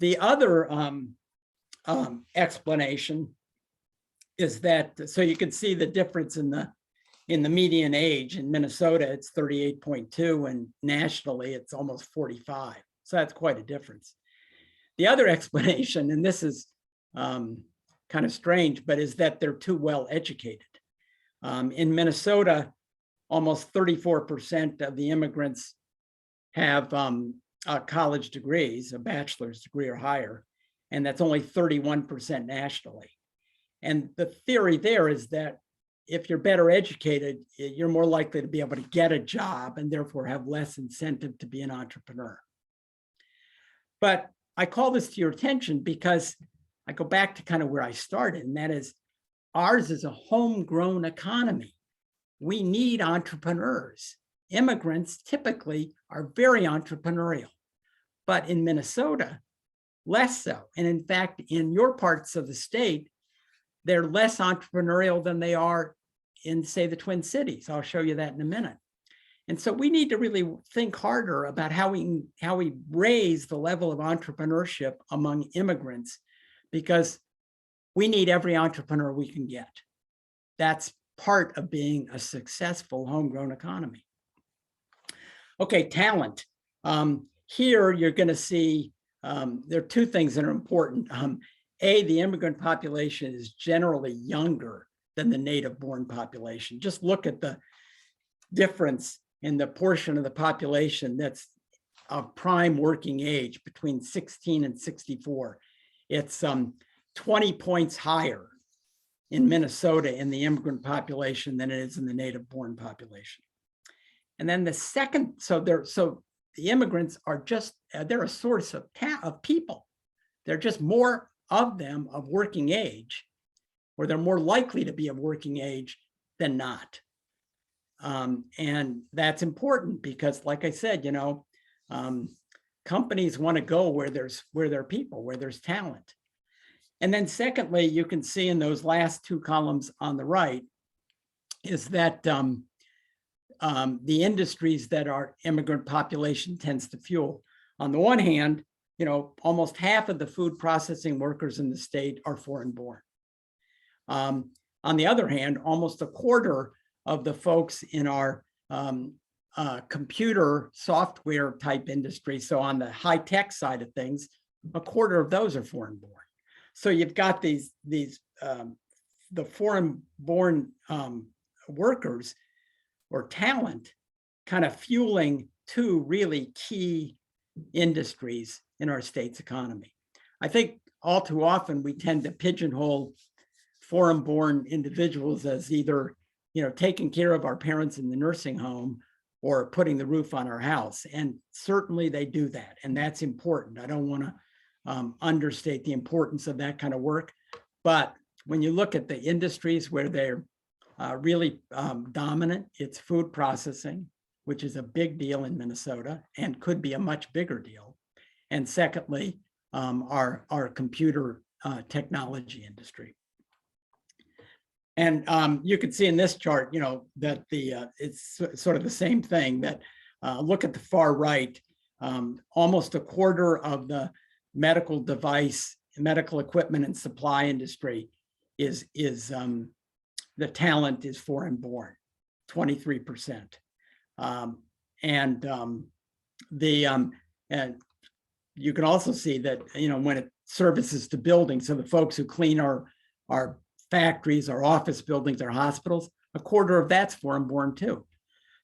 The other explanation is that, so you can see the difference in the median age. In Minnesota, it's 38.2, and nationally, it's almost 45. So that's quite a difference. The other explanation, and this is kind of strange, but is that they're too well educated. In Minnesota, almost 34% of the immigrants have college degrees, a bachelor's degree or higher, and that's only 31% nationally. And the theory there is that if you're better educated, you're more likely to be able to get a job and therefore have less incentive to be an entrepreneur. But I call this to your attention because I go back to kind of where I started, and that is ours is a homegrown economy. We need entrepreneurs. Immigrants typically are very entrepreneurial, but in Minnesota, less so. And in fact, in your parts of the state, they're less entrepreneurial than they are in, say, the Twin Cities. I'll show you that in a minute. And so we need to really think harder about how we raise the level of entrepreneurship among immigrants, because we need every entrepreneur we can get. That's part of being a successful homegrown economy. Okay, talent. Here you're going to see there are two things that are important. The immigrant population is generally younger than the native-born population. Just look at the difference in the portion of the population that's of prime working age between 16 and 64. It's 20 points higher in Minnesota in the immigrant population than it is in the native-born population. And then the second, so the immigrants are just, they're a source of people. They're just more of them of working age, or they're more likely to be of working age than not. And that's important because, like I said, companies want to go where there are people, where there's talent. And then secondly, you can see in those last two columns on the right is that the industries that our immigrant population tends to fuel. On the one hand, almost half of the food processing workers in the state are foreign-born. On the other hand, almost a quarter of the folks in our computer software type industry, so on the high-tech side of things, a quarter of those are foreign-born. So you've got the foreign-born workers or talent kind of fueling two really key industries in our state's economy. I think all too often we tend to pigeonhole foreign-born individuals as either, taking care of our parents in the nursing home or putting the roof on our house. And certainly they do that, and that's important. I don't want to understate the importance of that kind of work. But when you look at the industries where they're really dominant, it's food processing, which is a big deal in Minnesota and could be a much bigger deal. And secondly, our computer technology industry. And you can see in this chart, that it's sort of the same thing. That look at the far right, almost a quarter of the medical device, medical equipment, and supply industry is the talent is foreign-born, 23%. And you can also see that, when it services to buildings, so the folks who clean our factories, our office buildings, our hospitals, a quarter of that's foreign-born too.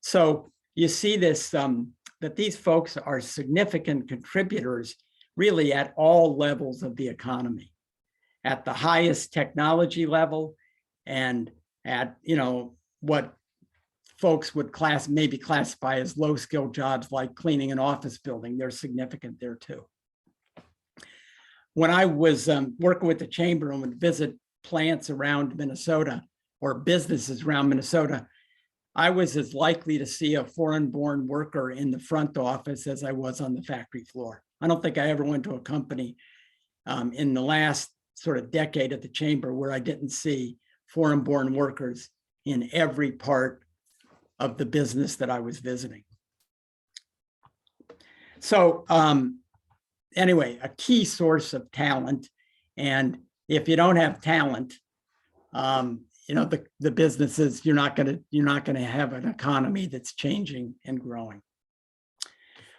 So you see this, that these folks are significant contributors really at all levels of the economy, at the highest technology level and at, what folks would maybe classify as low-skill jobs like cleaning an office building. They're significant there too. When I was working with the chamber and would visit plants around Minnesota or businesses around Minnesota, I was as likely to see a foreign-born worker in the front office as I was on the factory floor. I don't think I ever went to a company in the last sort of decade at the chamber where I didn't see foreign-born workers in every part of the business that I was visiting. So anyway, a key source of talent. And if you don't have talent, you know, the businesses, you're not going to have an economy that's changing and growing.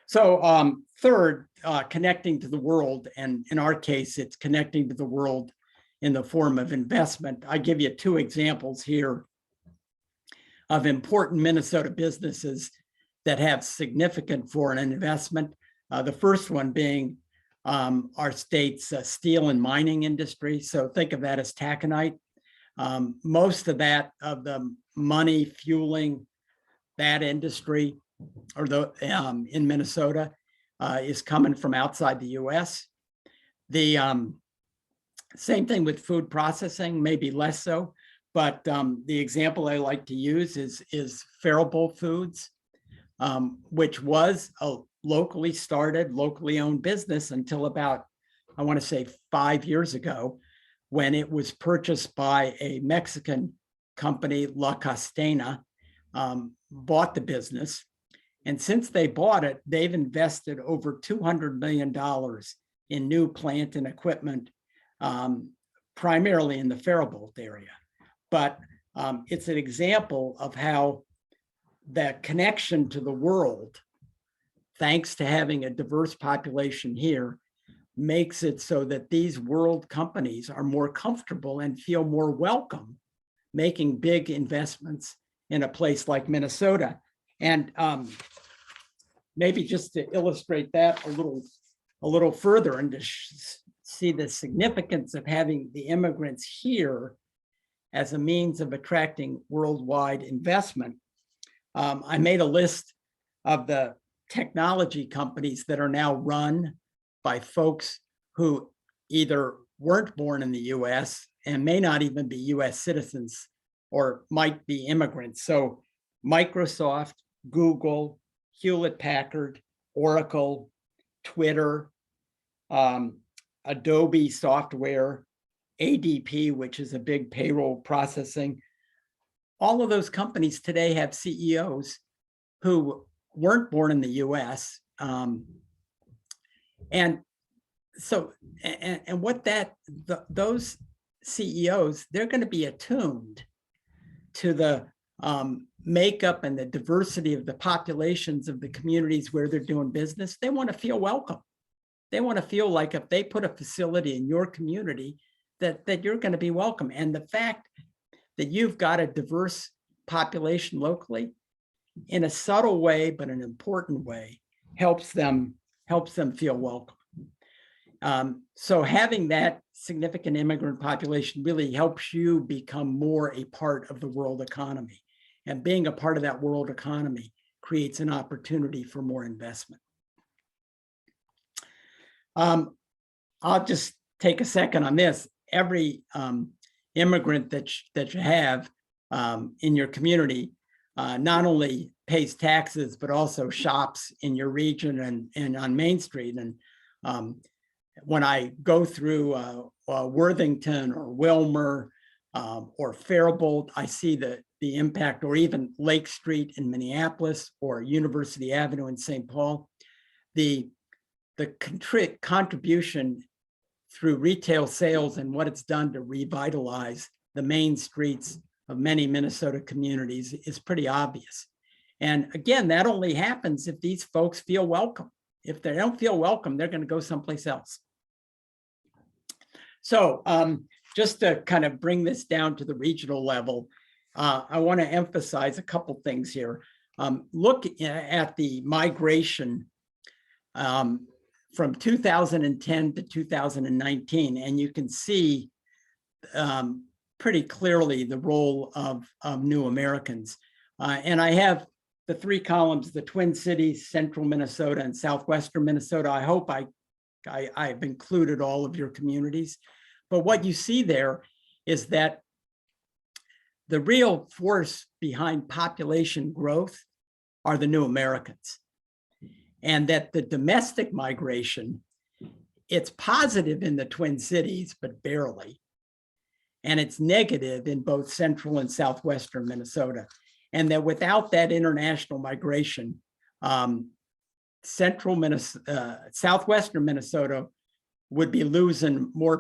So third, connecting to the world. And in our case, it's connecting to the world in the form of investment. I give you two examples here of important Minnesota businesses that have significant foreign investment. The first one being our state's steel and mining industry. So think of that as taconite. Most of the money fueling that industry or in Minnesota is coming from outside the US. The same thing with food processing, maybe less so, but the example I like to use is Faribault Foods, which was a locally started, locally owned business until about, I want to say 5 years ago, when it was purchased by a Mexican company, La Castena, bought the business. And since they bought it, they've invested over $200 million in new plant and equipment, primarily in the Faribault area. But it's an example of how that connection to the world, thanks to having a diverse population here, makes it so that these world companies are more comfortable and feel more welcome making big investments in a place like Minnesota. And maybe just to illustrate that a little further and to see the significance of having the immigrants here as a means of attracting worldwide investment, I made a list of the technology companies that are now run by folks who either weren't born in the US and may not even be US citizens or might be immigrants. So Microsoft, Google, Hewlett-Packard, Oracle, Twitter, Adobe software, ADP, which is a big payroll processing. All of those companies today have CEOs who weren't born in the US. And so, and what those CEOs, they're going to be attuned to the makeup and the diversity of the populations of the communities where they're doing business. They want to feel welcome. They want to feel like if they put a facility in your community, that you're going to be welcome. And the fact that you've got a diverse population locally, in a subtle way, but an important way, helps them feel welcome. So having that significant immigrant population really helps you become more a part of the world economy. And being a part of that world economy creates an opportunity for more investment. I'll just take a second on this. Every immigrant that you have in your community not only pays taxes, but also shops in your region and on Main Street. And when I go through Worthington or Wilmer or Faribault, I see the impact, or even Lake Street in Minneapolis or University Avenue in St. Paul. The contribution through retail sales and what it's done to revitalize the main streets of many Minnesota communities is pretty obvious. And again, that only happens if these folks feel welcome. If they don't feel welcome, they're going to go someplace else. So just to kind of bring this down to the regional level, I want to emphasize a couple things here. Look at the migration from 2010 to 2019, and you can see pretty clearly the role of new Americans. And I have the three columns: the Twin Cities, Central Minnesota, and Southwestern Minnesota. I hope I've included all of your communities. But what you see there is that the real force behind population growth are the new Americans. And that the domestic migration, it's positive in the Twin Cities, but barely. And it's negative in both Central and Southwestern Minnesota. and that without that international migration, southwestern Minnesota would be losing more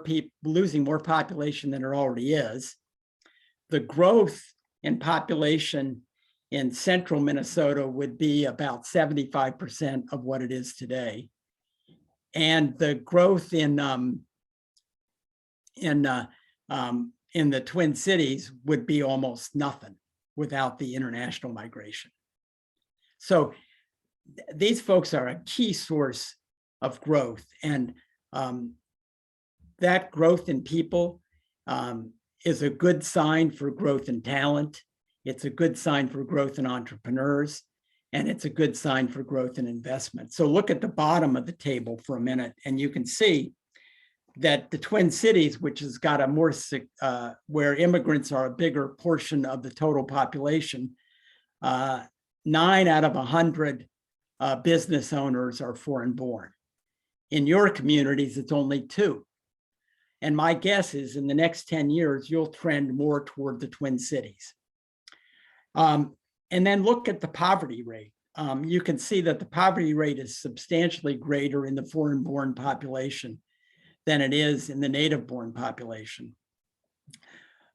population than it already is. The growth in population in central Minnesota would be about 75% of what it is today. And the growth in the Twin Cities would be almost nothing without the international migration. So these folks are a key source of growth, and that growth in people is a good sign for growth in talent. It's a good sign for growth in entrepreneurs, and it's a good sign for growth in investment. So look at the bottom of the table for a minute, and you can see that the Twin Cities, which has got a more, where immigrants are a bigger portion of the total population, 9 out of 100 business owners are foreign born. In your communities, it's only 2. And my guess is in the next 10 years, you'll trend more toward the Twin Cities. And then look at the poverty rate. You can see that the poverty rate is substantially greater in the foreign-born population than it is in the native-born population.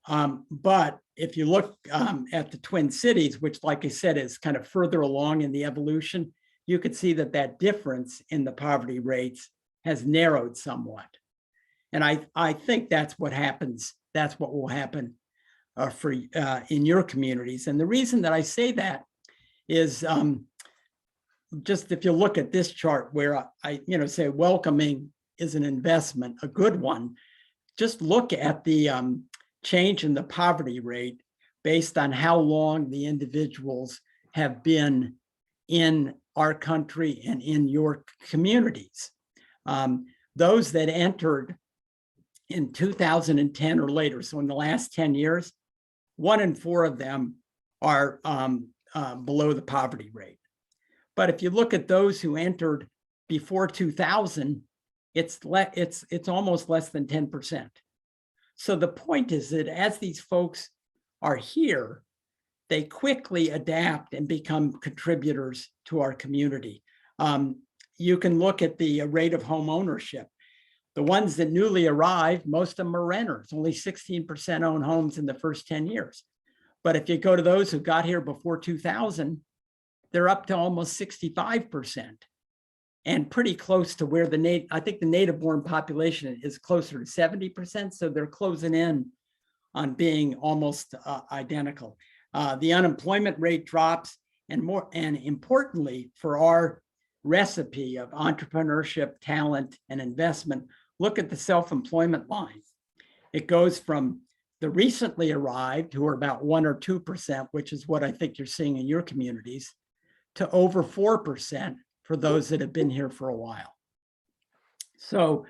But if you look at the Twin Cities, which, like I said, is kind of further along in the evolution, you can see that that difference in the poverty rates has narrowed somewhat. And I think that's what happens. That's what will happen in your communities. And the reason that I say that is just if you look at this chart where I say welcoming is an investment, a good one, just look at the change in the poverty rate based on how long the individuals have been in our country and in your communities. Those that entered in 2010 or later, so in the last 10 years, 1 in 4 of them are below the poverty rate. But if you look at those who entered before 2000, it's almost less than 10%. So the point is that as these folks are here, they quickly adapt and become contributors to our community. You can look at the rate of home ownership. The ones that newly arrived, most of them are renters. Only 16% own homes in the first 10 years. But if you go to those who got here before 2000, they're up to almost 65%, and pretty close to where I think the native-born population is closer to 70%. So they're closing in on being almost identical. The unemployment rate drops, and importantly, for our recipe of entrepreneurship, talent, and investment, look at the self-employment line. It goes from the recently arrived, who are about 1 or 2%, which is what I think you're seeing in your communities, to over 4% for those that have been here for a while. So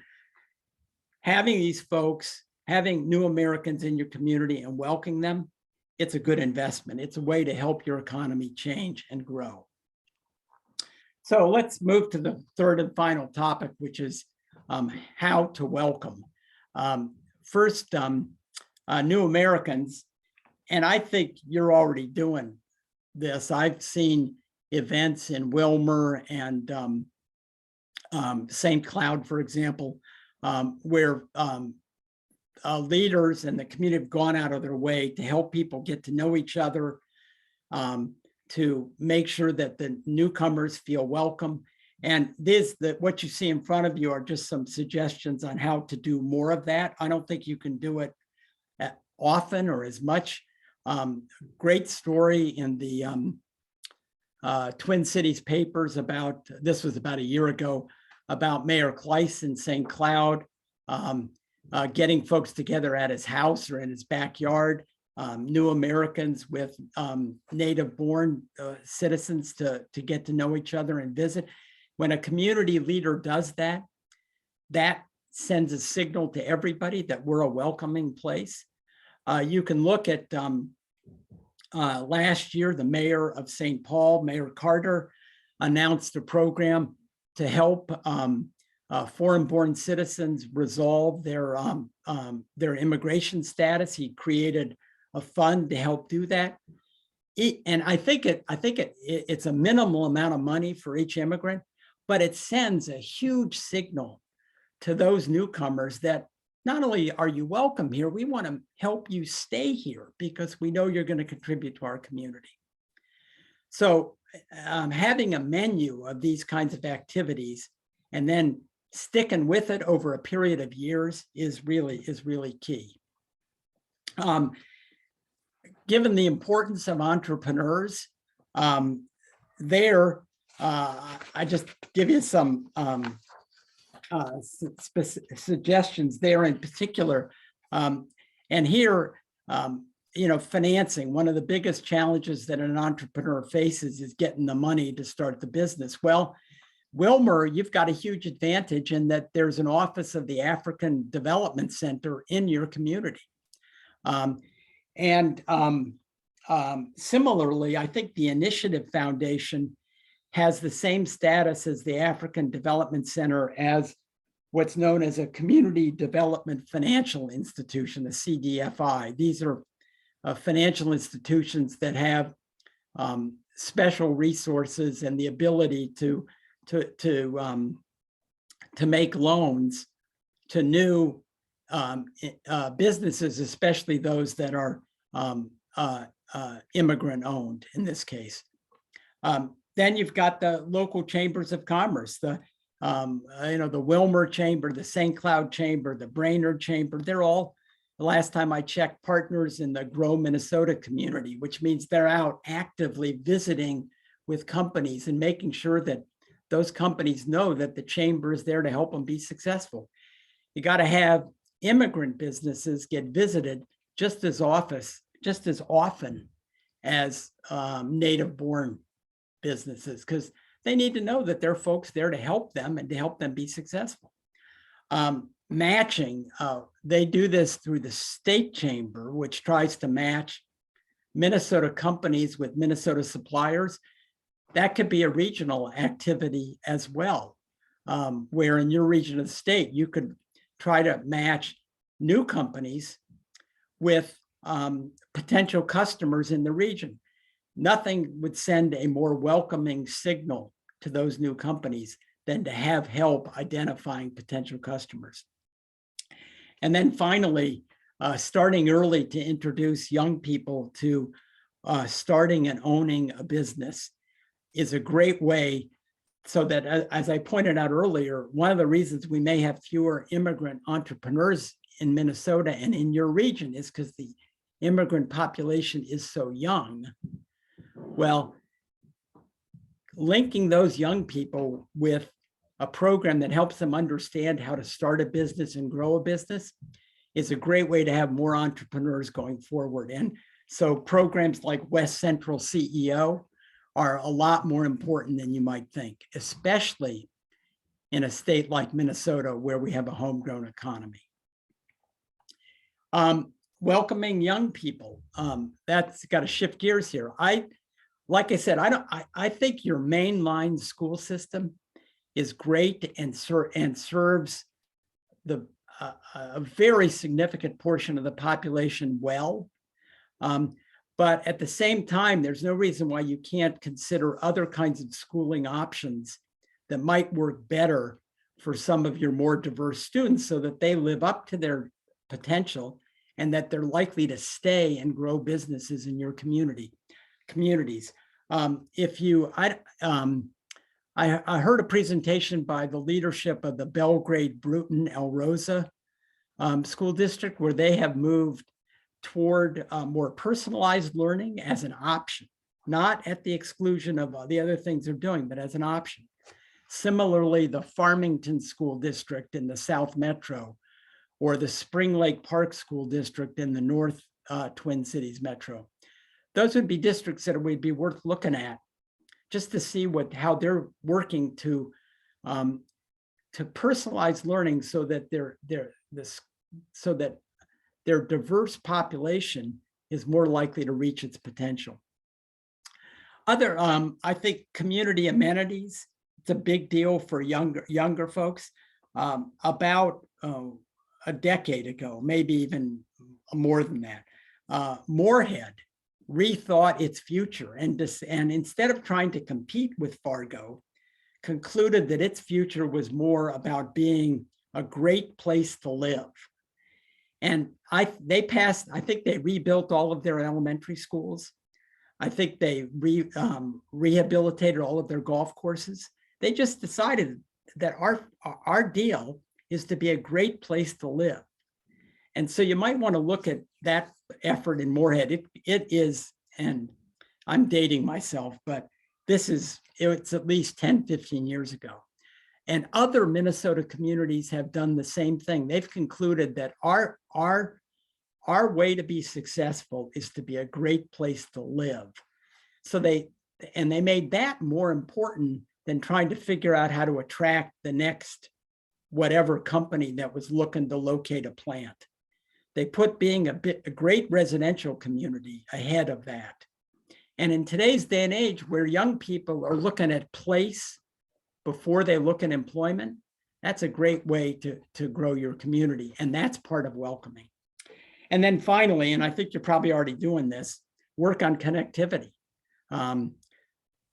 having these folks, having new Americans in your community and welcoming them, it's a good investment. It's a way to help your economy change and grow. So let's move to the third and final topic, which is how to welcome. First, new Americans, and I think you're already doing this. I've seen events in Wilmer and St. Cloud, for example, where leaders in the community have gone out of their way to help people get to know each other, to make sure that the newcomers feel welcome. And what you see in front of you are just some suggestions on how to do more of that. I don't think you can do it often or as much. Great story in the Twin Cities papers about, this was about a year ago, about Mayor Kleiss in St. Cloud, getting folks together at his house or in his backyard, new Americans with native-born citizens to get to know each other and visit. When a community leader does that, that sends a signal to everybody that we're a welcoming place. You can look at last year, the mayor of St. Paul, Mayor Carter, announced a program to help foreign-born citizens resolve their immigration status. He created a fund to help do that. and I think it's a minimal amount of money for each immigrant, but it sends a huge signal to those newcomers that not only are you welcome here, we want to help you stay here because we know you're going to contribute to our community. So having a menu of these kinds of activities and then sticking with it over a period of years is really key. Given the importance of entrepreneurs, I just give you some suggestions there in particular. And here, financing, one of the biggest challenges that an entrepreneur faces is getting the money to start the business. Well, Wilmer, you've got a huge advantage in that there's an office of the African Development Center in your community. Similarly, I think the Initiative Foundation has the same status as the African Development Center as what's known as a Community Development Financial Institution, a CDFI. These are financial institutions that have special resources and the ability to make loans to new businesses, especially those that are immigrant owned in this case. Then you've got the local chambers of commerce, the Wilmer Chamber, the St. Cloud Chamber, the Brainerd Chamber. They're all, the last time I checked, partners in the Grow Minnesota community, which means they're out actively visiting with companies and making sure that those companies know that the chamber is there to help them be successful. You got to have immigrant businesses get visited just as often as native-born businesses, because they need to know that there are folks there to help them and to help them be successful. Matching, they do this through the state chamber, which tries to match Minnesota companies with Minnesota suppliers. That could be a regional activity as well, where in your region of the state, you could try to match new companies with potential customers in the region. Nothing would send a more welcoming signal to those new companies than to have help identifying potential customers. And then finally, starting early to introduce young people to starting and owning a business is a great way, so that, as I pointed out earlier, one of the reasons we may have fewer immigrant entrepreneurs in Minnesota and in your region is because the immigrant population is so young. Well, linking those young people with a program that helps them understand how to start a business and grow a business is a great way to have more entrepreneurs going forward. And so programs like West Central CEO are a lot more important than you might think, especially in a state like Minnesota, where we have a homegrown economy. Welcoming young people, that's got to shift gears here. Like I said, I think your mainline school system is great and serves a very significant portion of the population well. But at the same time, there's no reason why you can't consider other kinds of schooling options that might work better for some of your more diverse students, so that they live up to their potential and that they're likely to stay and grow businesses in your communities. I heard a presentation by the leadership of the Belgrade Bruton El Rosa school district, where they have moved toward more personalized learning as an option, not at the exclusion of the other things they're doing, but as an option. Similarly, the Farmington School District in the South Metro, or the Spring Lake Park School District in the North Twin Cities Metro. Those would be districts that would be worth looking at, just to see how they're working to personalize learning, so that their diverse population is more likely to reach its potential. I think community amenities, it's a big deal for younger folks. About a decade ago, maybe even more than that, Moorhead rethought its future and instead of trying to compete with Fargo, concluded that its future was more about being a great place to live. And I think they rebuilt all of their elementary schools. I think they rehabilitated all of their golf courses. They just decided that our deal is to be a great place to live. And so you might want to look at that effort in Moorhead. It is, and I'm dating myself, but it's at least 10, 15 years ago. And other Minnesota communities have done the same thing. They've concluded that our way to be successful is to be a great place to live. So they made that more important than trying to figure out how to attract the next whatever company that was looking to locate a plant. They put being a great residential community ahead of that. And in today's day and age, where young people are looking at place before they look at employment, that's a great way to grow your community. And that's part of welcoming. And then finally, and I think you're probably already doing this, work on connectivity.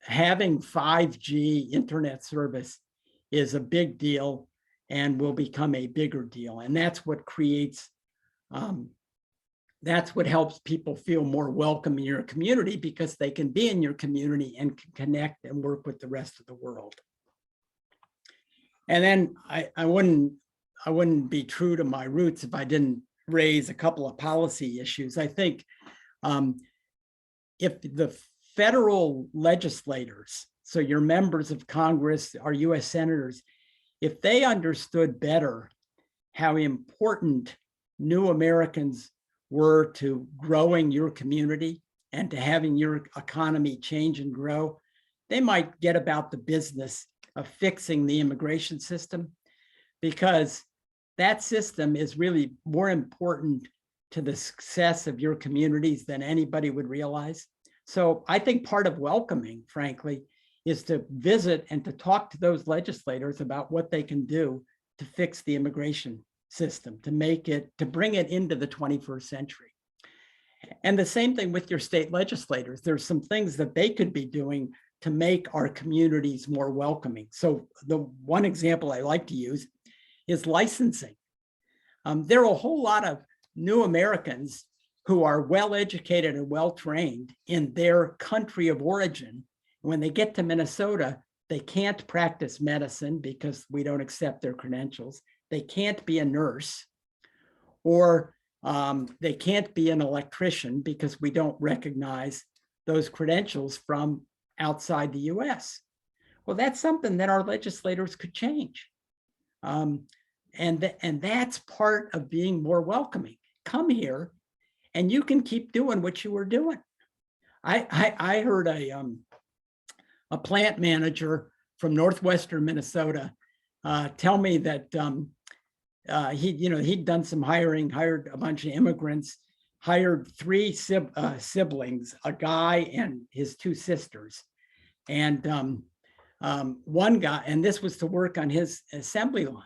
Having 5G internet service is a big deal and will become a bigger deal. And that's what creates, that's what helps people feel more welcome in your community, because they can be in your community and can connect and work with the rest of the world. And then I wouldn't be true to my roots if I didn't raise a couple of policy issues. I think if the federal legislators, so your members of Congress, our US senators, if they understood better how important new Americans were to growing your community and to having your economy change and grow, they might get about the business of fixing the immigration system, because that system is really more important to the success of your communities than anybody would realize. So I think part of welcoming, frankly, is to visit and to talk to those legislators about what they can do to fix the immigration system, to bring it into the 21st century. And the same thing with your state legislators. There's some things that they could be doing to make our communities more welcoming. So the one example I like to use is licensing. There are a whole lot of new Americans who are well-educated and well-trained in their country of origin. When they get to Minnesota, they can't practice medicine because we don't accept their credentials. They can't be a nurse, or they can't be an electrician because we don't recognize those credentials from outside the US. Well, that's something that our legislators could change. And that's part of being more welcoming. Come here and you can keep doing what you were doing. I heard a plant manager from northwestern Minnesota tell me that he'd done some hiring, hired a bunch of immigrants, hired 3 siblings, a guy and his 2 sisters. And one guy, and this was to work on his assembly line.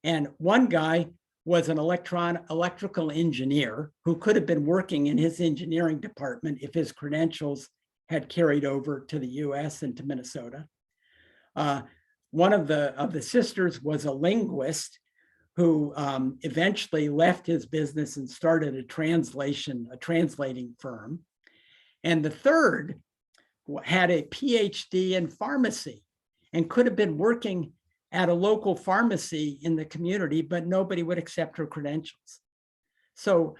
And one guy was an electrical engineer who could have been working in his engineering department if his credentials had carried over to the US and to Minnesota. One of the sisters was a linguist who eventually left his business and started a translating firm. And the third had a PhD in pharmacy and could have been working at a local pharmacy in the community, but nobody would accept her credentials. So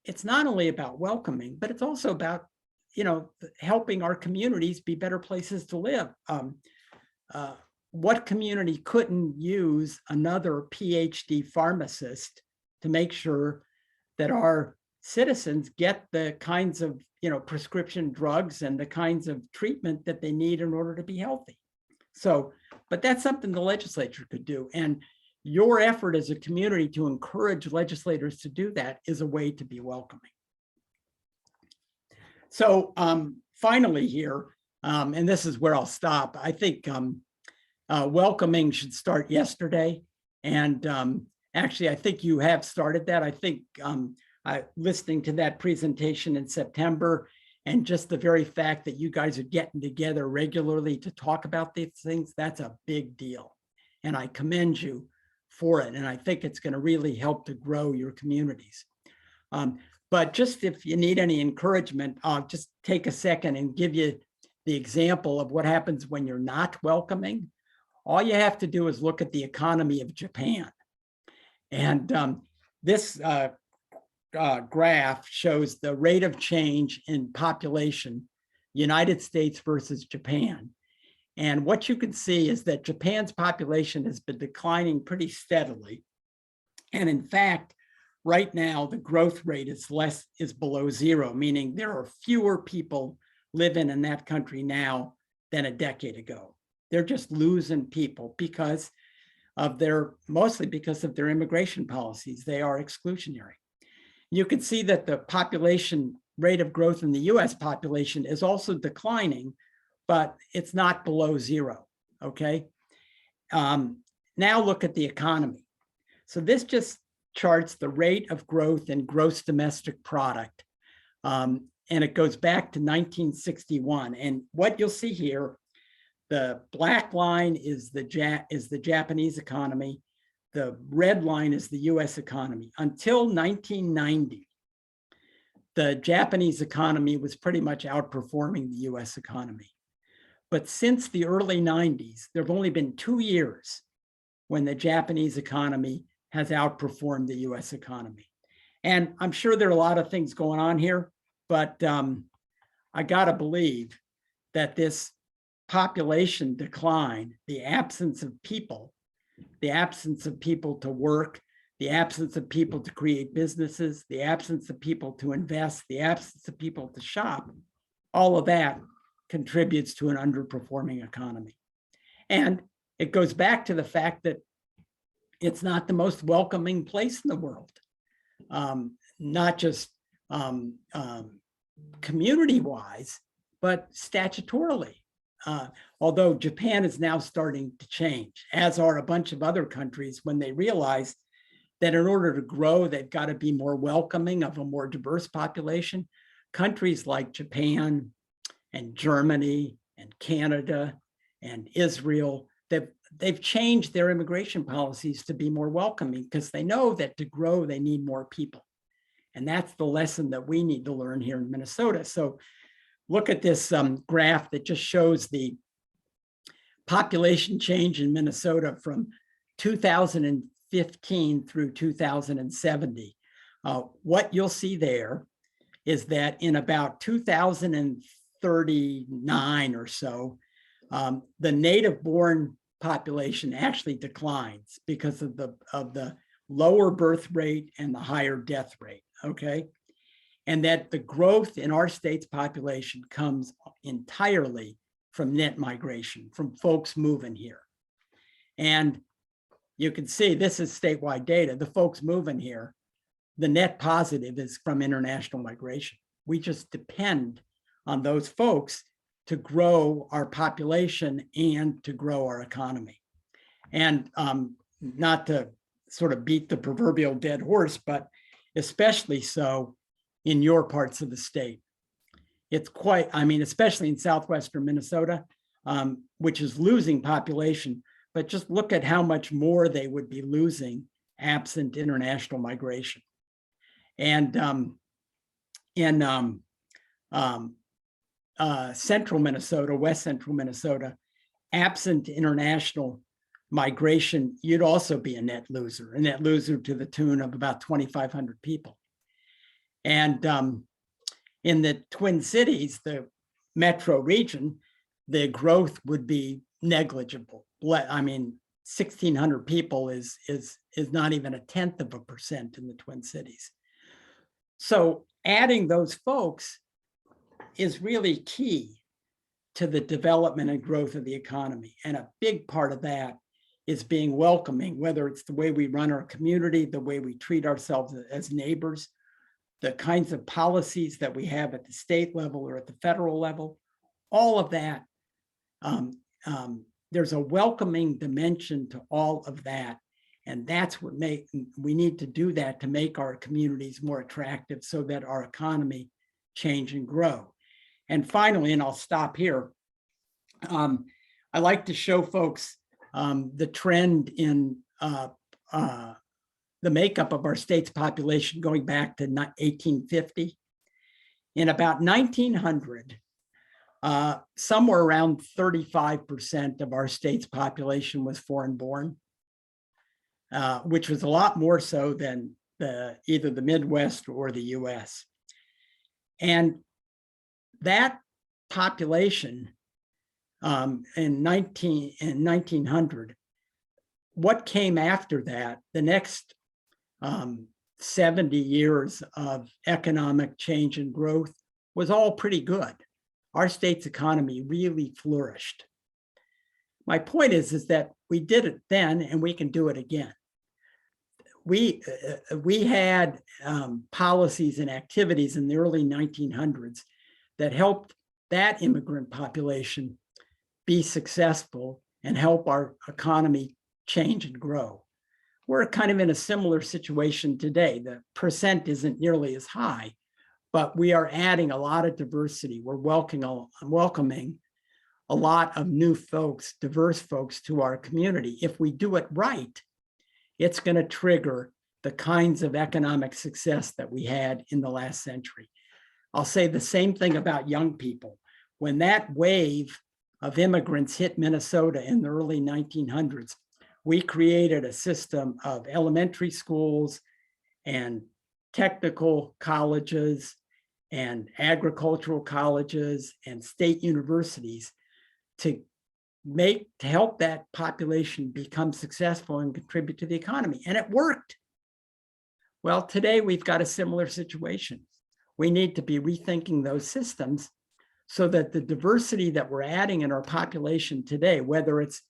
it's not only about welcoming, but it's also about, helping our communities be better places to live. What community couldn't use another PhD pharmacist to make sure that our citizens get the kinds of prescription drugs and the kinds of treatment that they need in order to be healthy? So, but that's something the legislature could do. And your effort as a community to encourage legislators to do that is a way to be welcoming. So finally here, and this is where I'll stop, I think welcoming should start yesterday. And actually, I think you have started that. I think listening to that presentation in September, and just the very fact that you guys are getting together regularly to talk about these things, that's a big deal. And I commend you for it. And I think it's going to really help to grow your communities. But just if you need any encouragement, I'll just take a second and give you the example of what happens when you're not welcoming. All you have to do is look at the economy of Japan. And this graph shows the rate of change in population, United States versus Japan. And what you can see is that Japan's population has been declining pretty steadily. And in fact, right now, the growth rate is below zero, meaning there are fewer people living in that country now than a decade ago. They're just losing people because of mostly because of their immigration policies. They are exclusionary. You can see that the population rate of growth in the US population is also declining, but it's not below zero, okay? Now look at the economy. So this just charts the rate of growth in gross domestic product. And it goes back to 1961. And what you'll see here, the black line is the Japanese economy. The red line is the US economy. Until 1990, the Japanese economy was pretty much outperforming the US economy. But since the early 90s, there have only been 2 years when the Japanese economy has outperformed the US economy. And I'm sure there are a lot of things going on here, but I gotta believe that this population decline, the absence of people to work, the absence of people to create businesses, the absence of people to invest, the absence of people to shop, all of that contributes to an underperforming economy. And it goes back to the fact that it's not the most welcoming place in the world, not just community-wise, but statutorily. Although Japan is now starting to change, as are a bunch of other countries when they realize that in order to grow, they've got to be more welcoming of a more diverse population. Countries like Japan and Germany and Canada and Israel, they've changed their immigration policies to be more welcoming because they know that to grow, they need more people. And that's the lesson that we need to learn here in Minnesota. So look at this graph that just shows the population change in Minnesota from 2015 through 2070. What you'll see there is that in about 2039 or so, the native-born population actually declines because of the lower birth rate and the higher death rate, okay? And that the growth in our state's population comes entirely from net migration, from folks moving here. And you can see this is statewide data. The folks moving here, the net positive is from international migration. We just depend on those folks to grow our population and to grow our economy. And not to sort of beat the proverbial dead horse, but especially so in your parts of the state. It's quite, I mean, especially in southwestern Minnesota, which is losing population, but just look at how much more they would be losing absent international migration. And in central Minnesota, west central Minnesota, absent international migration, you'd also be a net loser to the tune of about 2,500 people. And in the Twin Cities, the metro region, the growth would be negligible. I mean, 1,600 people is not even 0.1% in the Twin Cities. So adding those folks is really key to the development and growth of the economy. And a big part of that is being welcoming, whether it's the way we run our community, the way we treat ourselves as neighbors, the kinds of policies that we have at the state level or at the federal level, all of that. There's a welcoming dimension to all of that. And that's what we need to do that to make our communities more attractive so that our economy change and grow. And finally, and I'll stop here, I like to show folks the trend in the makeup of our state's population going back to 1850. In about 1900, somewhere around 35% of our state's population was foreign born, which was a lot more so than either the Midwest or the US. And that population in 1900, what came after that, the next 70 years of economic change and growth was all pretty good. Our state's economy really flourished. My point is that we did it then and we can do it again. We had policies and activities in the early 1900s that helped that immigrant population be successful and help our economy change and grow. We're kind of in a similar situation today. The percent isn't nearly as high, but we are adding a lot of diversity. We're welcoming a lot of new folks, diverse folks to our community. If we do it right, it's going to trigger the kinds of economic success that we had in the last century. I'll say the same thing about young people. When that wave of immigrants hit Minnesota in the early 1900s, we created a system of elementary schools and technical colleges and agricultural colleges and state universities to help that population become successful and contribute to the economy. And it worked. Well, today we've got a similar situation. We need to be rethinking those systems so that the diversity that we're adding in our population today, whether it's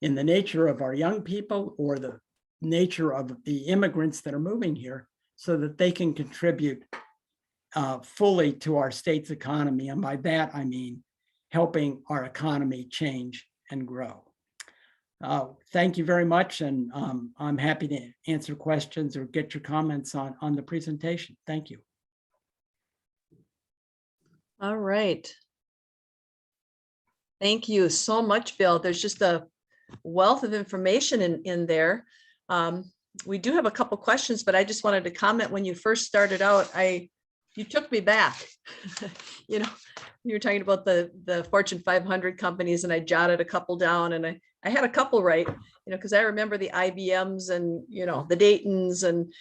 in the nature of our young people or the nature of the immigrants that are moving here, so that they can contribute fully to our state's economy. And by that, I mean helping our economy change and grow. Thank you very much. And I'm happy to answer questions or get your comments on the presentation. Thank you. All right. Thank you so much, Bill. There's just a wealth of information in there. We do have a couple questions, but I just wanted to comment when you first started out, you took me back. You know, you were talking about the Fortune 500 companies, and I jotted a couple down, and I had a couple right, you know, because I remember the IBMs and, you know, the Daytons, and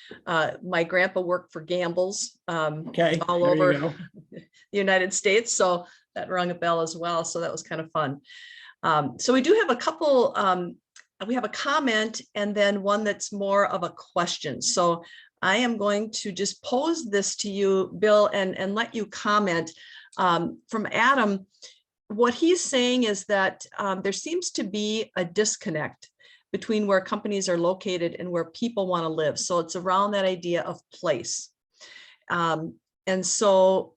my grandpa worked for Gamble's all over the United States. So that rung a bell as well. So that was kind of fun. So we do have a couple, we have a comment and then one that's more of a question. So I am going to just pose this to you, Bill, and let you comment. From Adam, what he's saying is that there seems to be a disconnect between where companies are located and where people want to live. So it's around that idea of place. And so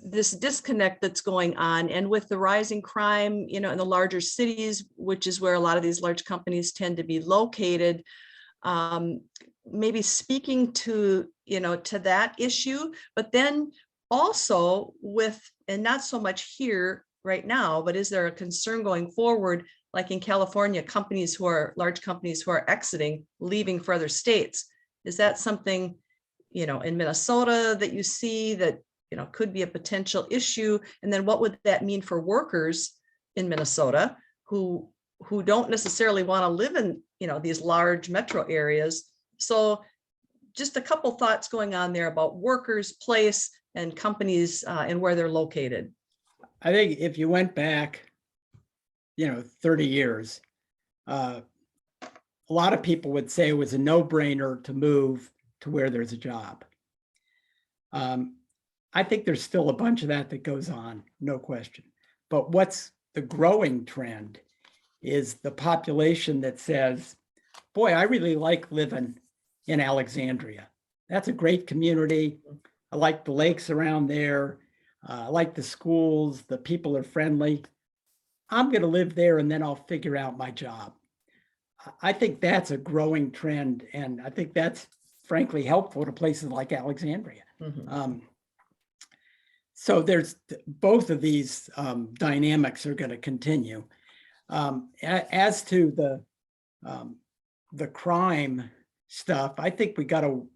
this disconnect that's going on, and with the rising crime, you know, in the larger cities, which is where a lot of these large companies tend to be located, maybe speaking to, you know, to that issue, but then also with, and not so much here right now, but is there a concern going forward, like in California, large companies who are exiting, leaving for other states? Is that something, you know, in Minnesota that you see that, you know, could be a potential issue? And then what would that mean for workers in Minnesota who don't necessarily want to live in, you know, these large metro areas? So just a couple thoughts going on there about workers, place, and companies and where they're located. I think if you went back, you know, 30 years, a lot of people would say it was a no-brainer to move to where there's a job. I think there's still a bunch of that goes on, no question. But what's the growing trend is the population that says, boy, I really like living in Alexandria. That's a great community. I like the lakes around there. I like the schools. The people are friendly. I'm going to live there and then I'll figure out my job. I think that's a growing trend, and I think that's frankly helpful to places like Alexandria. Mhm. So there's both of these dynamics are going to continue. As to the crime stuff, I think we got to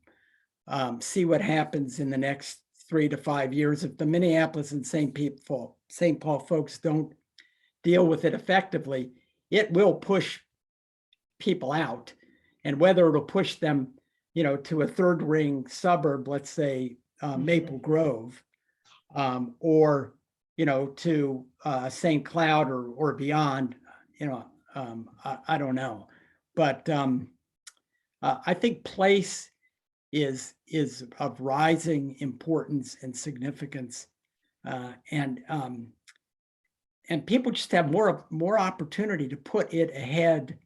see what happens in the next 3 to 5 years. If the Minneapolis and St. Paul folks don't deal with it effectively, it will push people out. And whether it'll push them, to a third ring suburb, let's say Maple Grove, or to St. Cloud or beyond, I don't know. But I think place is of rising importance and significance, and people just have more opportunity to put it ahead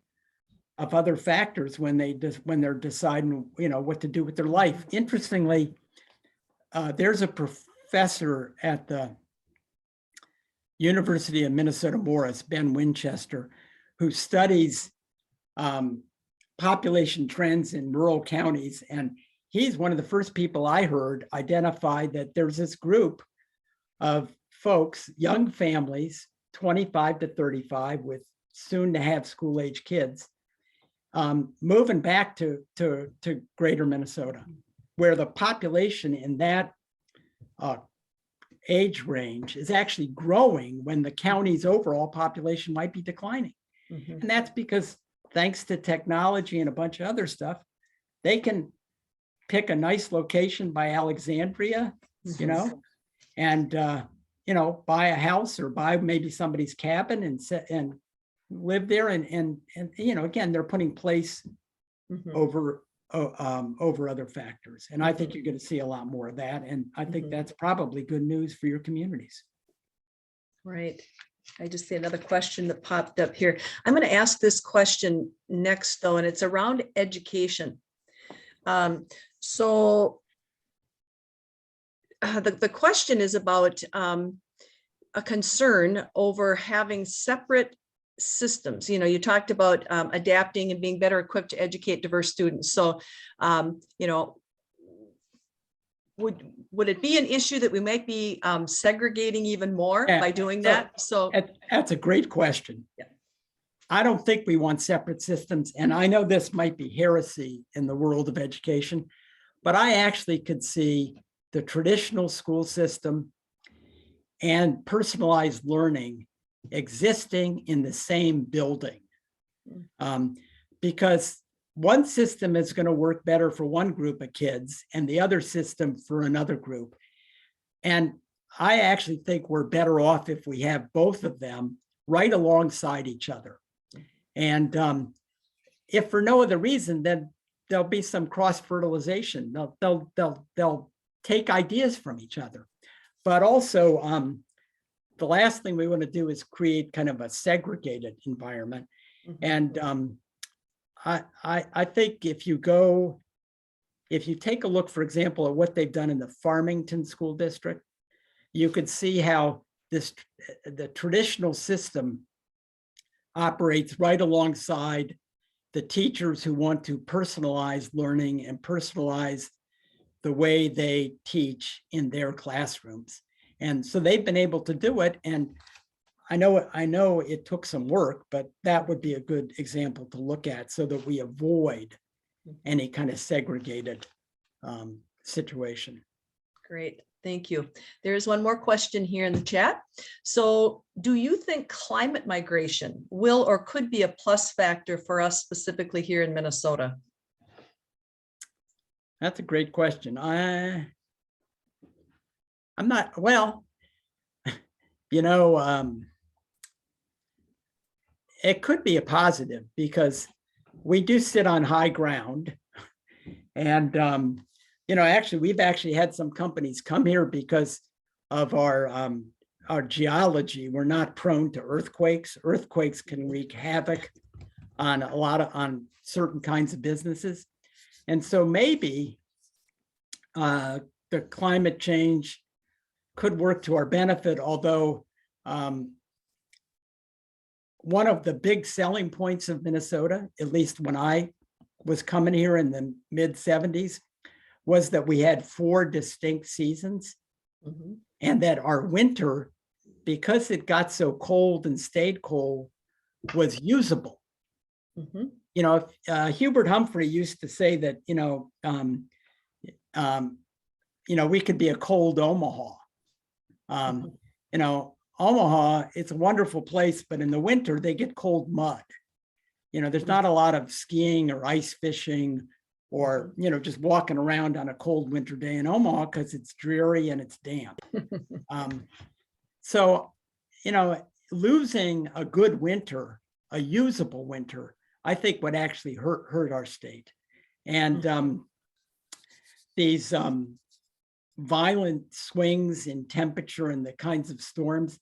of other factors when they're deciding what to do with their life. Interestingly, there's a professor at the University of Minnesota Morris, Ben Winchester, who studies population trends in rural counties. And he's one of the first people I heard identify that there's this group of folks, young families, 25 to 35, with soon to have school age kids, moving back to greater Minnesota, where the population in that age range is actually growing when the county's overall population might be declining. And that's because, thanks to technology and a bunch of other stuff, they can pick a nice location by Alexandria, and buy a house or buy maybe somebody's cabin and live there. And again, they're putting place over other factors. And I think you're going to see a lot more of that. And I think that's probably good news for your communities. Right. I just see another question that popped up here. I'm going to ask this question next, though, and it's around education. So the question is about a concern over having separate systems. You talked about adapting and being better equipped to educate diverse students. So, would it be an issue that we might be segregating even more by doing that? So that's a great question. Yeah. I don't think we want separate systems. And I know this might be heresy in the world of education, but I actually could see the traditional school system and personalized learning existing in the same building, because one system is going to work better for one group of kids and the other system for another group. And I actually think we're better off if we have both of them right alongside each other. And if for no other reason, then there'll be some cross-fertilization. They'll take ideas from each other. But also, the last thing we want to do is create kind of a segregated environment. And I think if you take a look, for example, at what they've done in the Farmington School District, you could see how the traditional system operates right alongside the teachers who want to personalize learning and personalize the way they teach in their classrooms. And so they've been able to do it. And I know it took some work, but that would be a good example to look at so that we avoid any kind of segregated situation. Great. Thank you. There's one more question here in the chat. So do you think climate migration will or could be a plus factor for us specifically here in Minnesota? That's a great question. I'm not, well, it could be a positive because we do sit on high ground. And, actually, we've actually had some companies come here because of our geology. We're not prone to earthquakes. Earthquakes can wreak havoc on certain kinds of businesses. And so maybe the climate change could work to our benefit, although one of the big selling points of Minnesota, at least when I was coming here in the mid 70s, was that we had 4 distinct seasons, Mhm. and that our winter, because it got so cold and stayed cold, was usable. Mhm. You know, Hubert Humphrey used to say that, we could be a cold Omaha. Mhm. You know, Omaha, it's a wonderful place, but in the winter they get cold mud. You know, there's not a lot of skiing or ice fishing or, just walking around on a cold winter day in Omaha because it's dreary and it's damp. So, losing a good winter, a usable winter, I think would actually hurt our state. And these violent swings in temperature and the kinds of storms,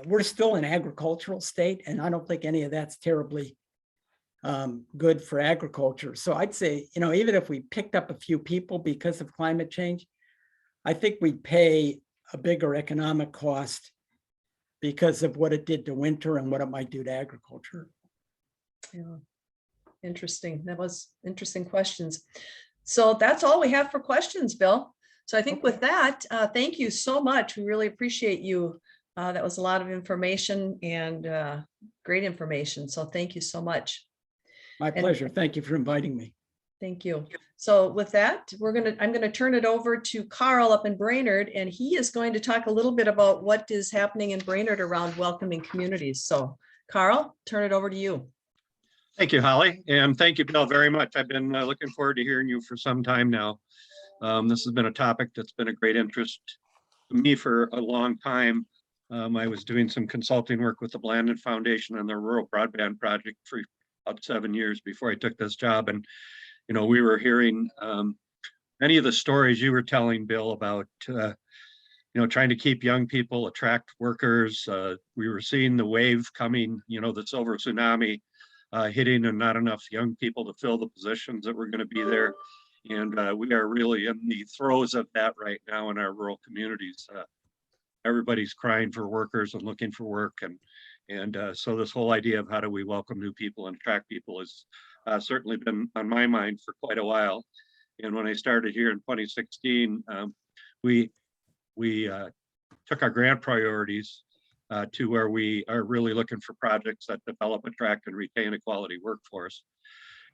we're still an agricultural state, and I don't think any of that's terribly good for agriculture. So I'd say, even if we picked up a few people because of climate change, I think we'd pay a bigger economic cost because of what it did to winter and what it might do to agriculture. Yeah. Interesting. That was interesting questions. So that's all we have for questions, Bill. So I think with that, thank you so much. We really appreciate you. That was a lot of information and great information. So thank you so much. My pleasure. Thank you for inviting me. Thank you. So with that, I'm going to turn it over to Carl up in Brainerd, and he is going to talk a little bit about what is happening in Brainerd around welcoming communities. So Carl, turn it over to you. Thank you, Holly, and thank you, Bill, very much. I've been looking forward to hearing you for some time now. This has been a topic that's been a great interest to me for a long time. I was doing some consulting work with the Blandon Foundation on their rural broadband project for about 7 years before I took this job. And, we were hearing many of the stories you were telling, Bill, about, trying to keep young people, attract workers. We were seeing the wave coming, the silver tsunami hitting, and not enough young people to fill the positions that were going to be there. And we are really in the throes of that right now in our rural communities. Everybody's crying for workers and looking for work. And so this whole idea of how do we welcome new people and attract people has certainly been on my mind for quite a while. And when I started here in 2016, we took our grant priorities to where we are really looking for projects that develop, attract, and retain a quality workforce.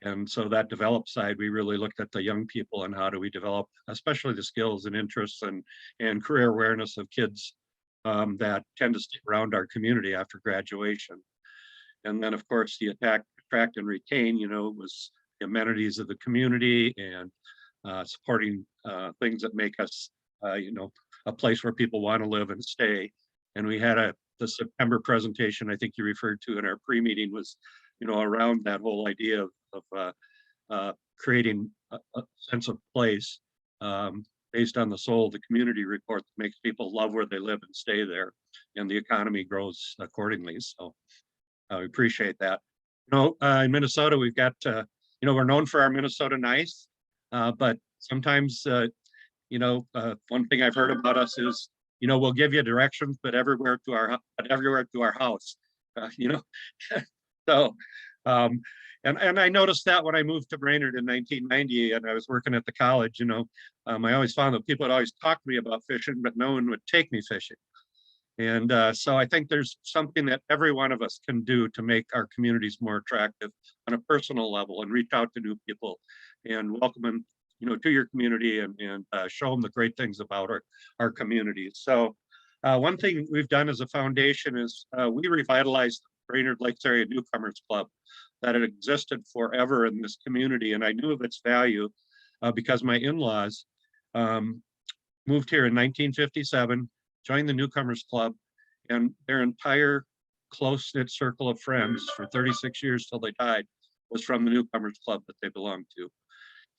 And so that develop side, we really looked at the young people and how do we develop, especially the skills and interests and career awareness of kids that tend to stick around our community after graduation. And then, of course, the attract and retain, was the amenities of the community and supporting things that make us, a place where people want to live and stay. And we had the September presentation, I think you referred to in our pre-meeting, was, around that whole idea of creating a sense of place based on the soul of the community report that makes people love where they live and stay there, and the economy grows accordingly. So we appreciate that. In Minnesota, we've got, we're known for our Minnesota nice, but sometimes, one thing I've heard about us is, we'll give you directions, but everywhere to our house, So, and I noticed that when I moved to Brainerd in 1990 and I was working at the college, I always found that people would always talk to me about fishing, but no one would take me fishing. And so I think there's something that every one of us can do to make our communities more attractive on a personal level and reach out to new people and welcome them, to your community and show them the great things about our communities. So one thing we've done as a foundation is we revitalized the Brainerd Lakes Area Newcomers Club that had existed forever in this community. And I knew of its value because my in-laws moved here in 1957, joined the Newcomers Club, and their entire close-knit circle of friends for 36 years till they died was from the Newcomers Club that they belonged to.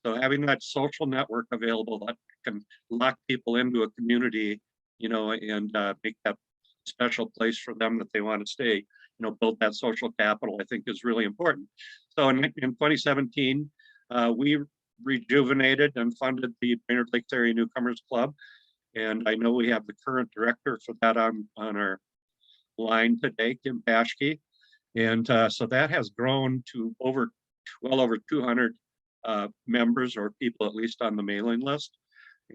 So having that social network available that can lock people into a community, and make that special place for them that they want to stay, build that social capital, I think is really important. So in 2017, we rejuvenated and funded the Brainerd Lakes Area Newcomers Club. And I know we have the current director for that on our line today, Kim Paschke. And so that has grown to well over 200 members or people at least on the mailing list.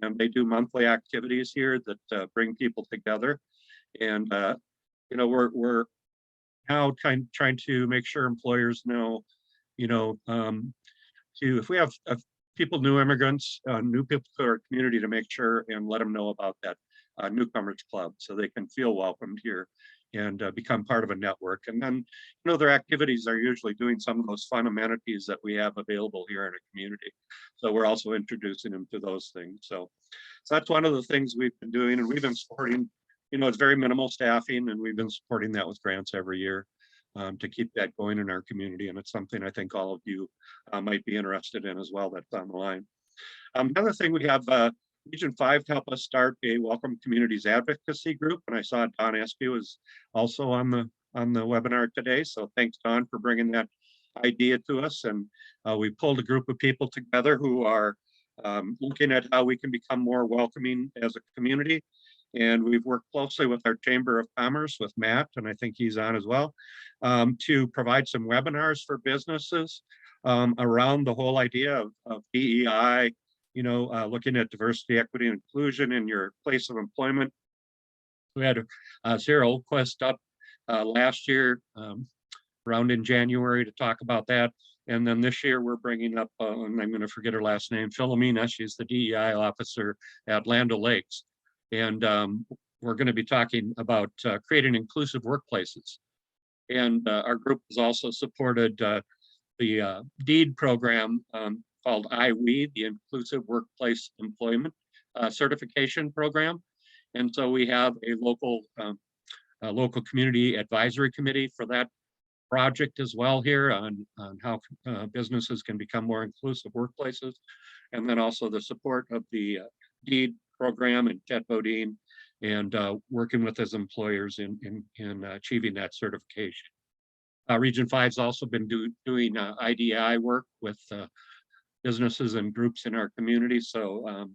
And they do monthly activities here that bring people together. And we're now trying to make sure employers know, if we have people, new immigrants, new people to our community, to make sure and let them know about that newcomers club so they can feel welcomed here and become part of a network. And then, their activities are usually doing some of those fun amenities that we have available here in a community. So we're also introducing them to those things. So that's one of the things we've been doing, and we've been supporting, it's very minimal staffing, and we've been supporting that with grants every year to keep that going in our community. And it's something I think all of you might be interested in as well. That's on the line. Another thing, we have Region 5 to help us start a Welcome Communities advocacy group. And I saw Don Espy was also on the webinar today. So thanks, Don, for bringing that idea to us. And we pulled a group of people together who are looking at how we can become more welcoming as a community. And we've worked closely with our Chamber of Commerce, with Matt, and I think he's on as well, to provide some webinars for businesses around the whole idea of DEI, looking at diversity, equity, and inclusion in your place of employment. We had Sarah Oldquist up last year, around in January, to talk about that. And then this year we're bringing up, and I'm going to forget her last name, Philomena. She's the DEI officer at Land O'Lakes. And we're going to be talking about creating inclusive workplaces. And our group has also supported the DEED program called IWE, the Inclusive Workplace Employment Certification Program. And so we have a local community advisory committee for that project as well here on how businesses can become more inclusive workplaces. And then also the support of the DEED program and Chet Bodine, and working with his employers in achieving that certification. Region 5's also been doing IDI work with businesses and groups in our community. So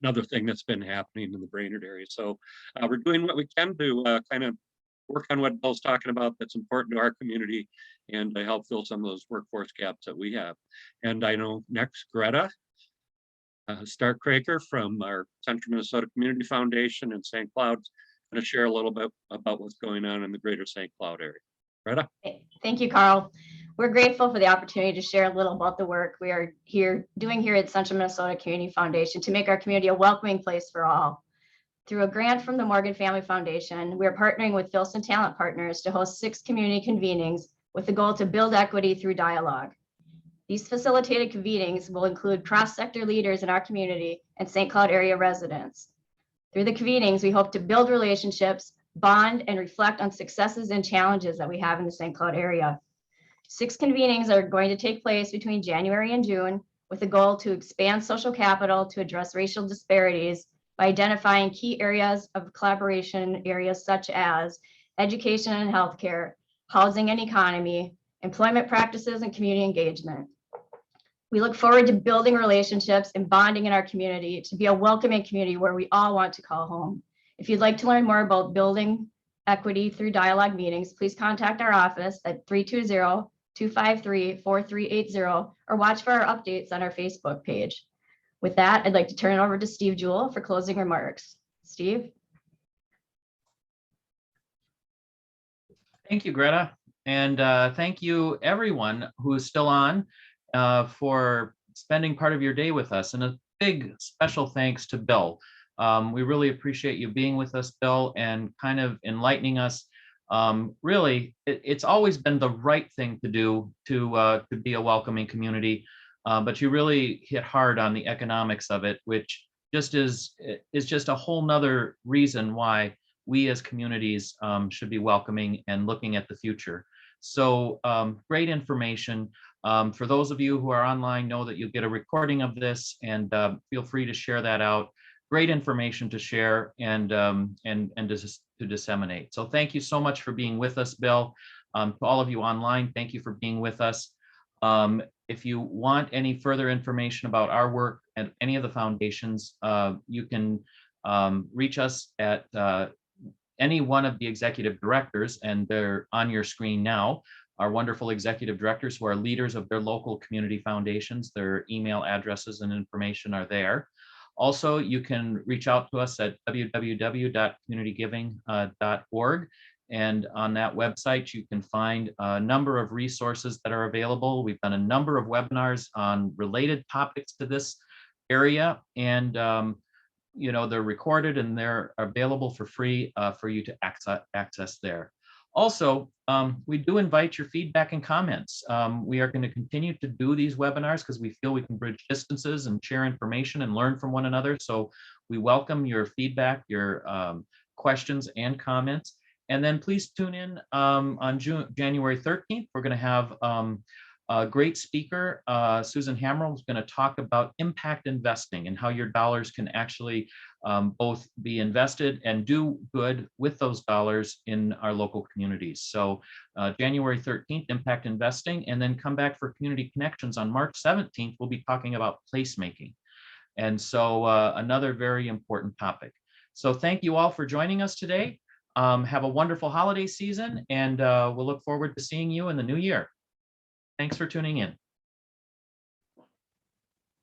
another thing that's been happening in the Brainerd area. So we're doing what we can to kind of work on what Bill's talking about that's important to our community, and to help fill some of those workforce gaps that we have. And I know next, Greta Stark-Craker from our Central Minnesota Community Foundation in St. Cloud, going to share a little bit about what's going on in the greater St. Cloud area. Greta? Thank you, Carl. We're grateful for the opportunity to share a little about the work we are doing here at Central Minnesota Community Foundation to make our community a welcoming place for all. Through a grant from the Morgan Family Foundation, we are partnering with Filson Talent Partners to host 6 community convenings with the goal to build equity through dialogue. These facilitated convenings will include cross-sector leaders in our community and St. Cloud area residents. Through the convenings, we hope to build relationships, bond, and reflect on successes and challenges that we have in the St. Cloud area. 6 convenings are going to take place between January and June, with the goal to expand social capital to address racial disparities by identifying key areas of collaboration, areas such as education and healthcare, housing and economy, employment practices, and community engagement. We look forward to building relationships and bonding in our community to be a welcoming community where we all want to call home. If you'd like to learn more about building equity through dialogue meetings, please contact our office at 320-253-4380 or watch for our updates on our Facebook page. With that, I'd like to turn it over to Steve Jewell for closing remarks. Steve? Thank you, Greta. And thank you, everyone who is still on, for spending part of your day with us. And a big special thanks to Bill. We really appreciate you being with us, Bill, and kind of enlightening us. Really, it's always been the right thing to do to be a welcoming community, but you really hit hard on the economics of it, which just is just a whole nother reason why we as communities should be welcoming and looking at the future. So great information. For those of you who are online, know that you'll get a recording of this, and feel free to share that out. Great information to share and to disseminate. So thank you so much for being with us, Bill. To all of you online, thank you for being with us. If you want any further information about our work and any of the foundations, you can reach us at any one of the executive directors, and they're on your screen now, our wonderful executive directors who are leaders of their local community foundations. Their email addresses and information are there. Also, you can reach out to us at www.communitygiving.org. And on that website, you can find a number of resources that are available. We've done a number of webinars on related topics to this area, and they're recorded and they're available for free for you to access there. Also, we do invite your feedback and comments. We are going to continue to do these webinars because we feel we can bridge distances and share information and learn from one another. So we welcome your feedback, your questions and comments. And then please tune in on January 13th. We're going to have a great speaker, Susan Hammerl, is going to talk about impact investing and how your dollars can actually both be invested and do good with those dollars in our local communities. So January 13th, impact investing, and then come back for Community Connections on March 17th. We'll be talking about placemaking. And so another very important topic. So thank you all for joining us today. Have a wonderful holiday season, and we'll look forward to seeing you in the new year. Thanks for tuning in.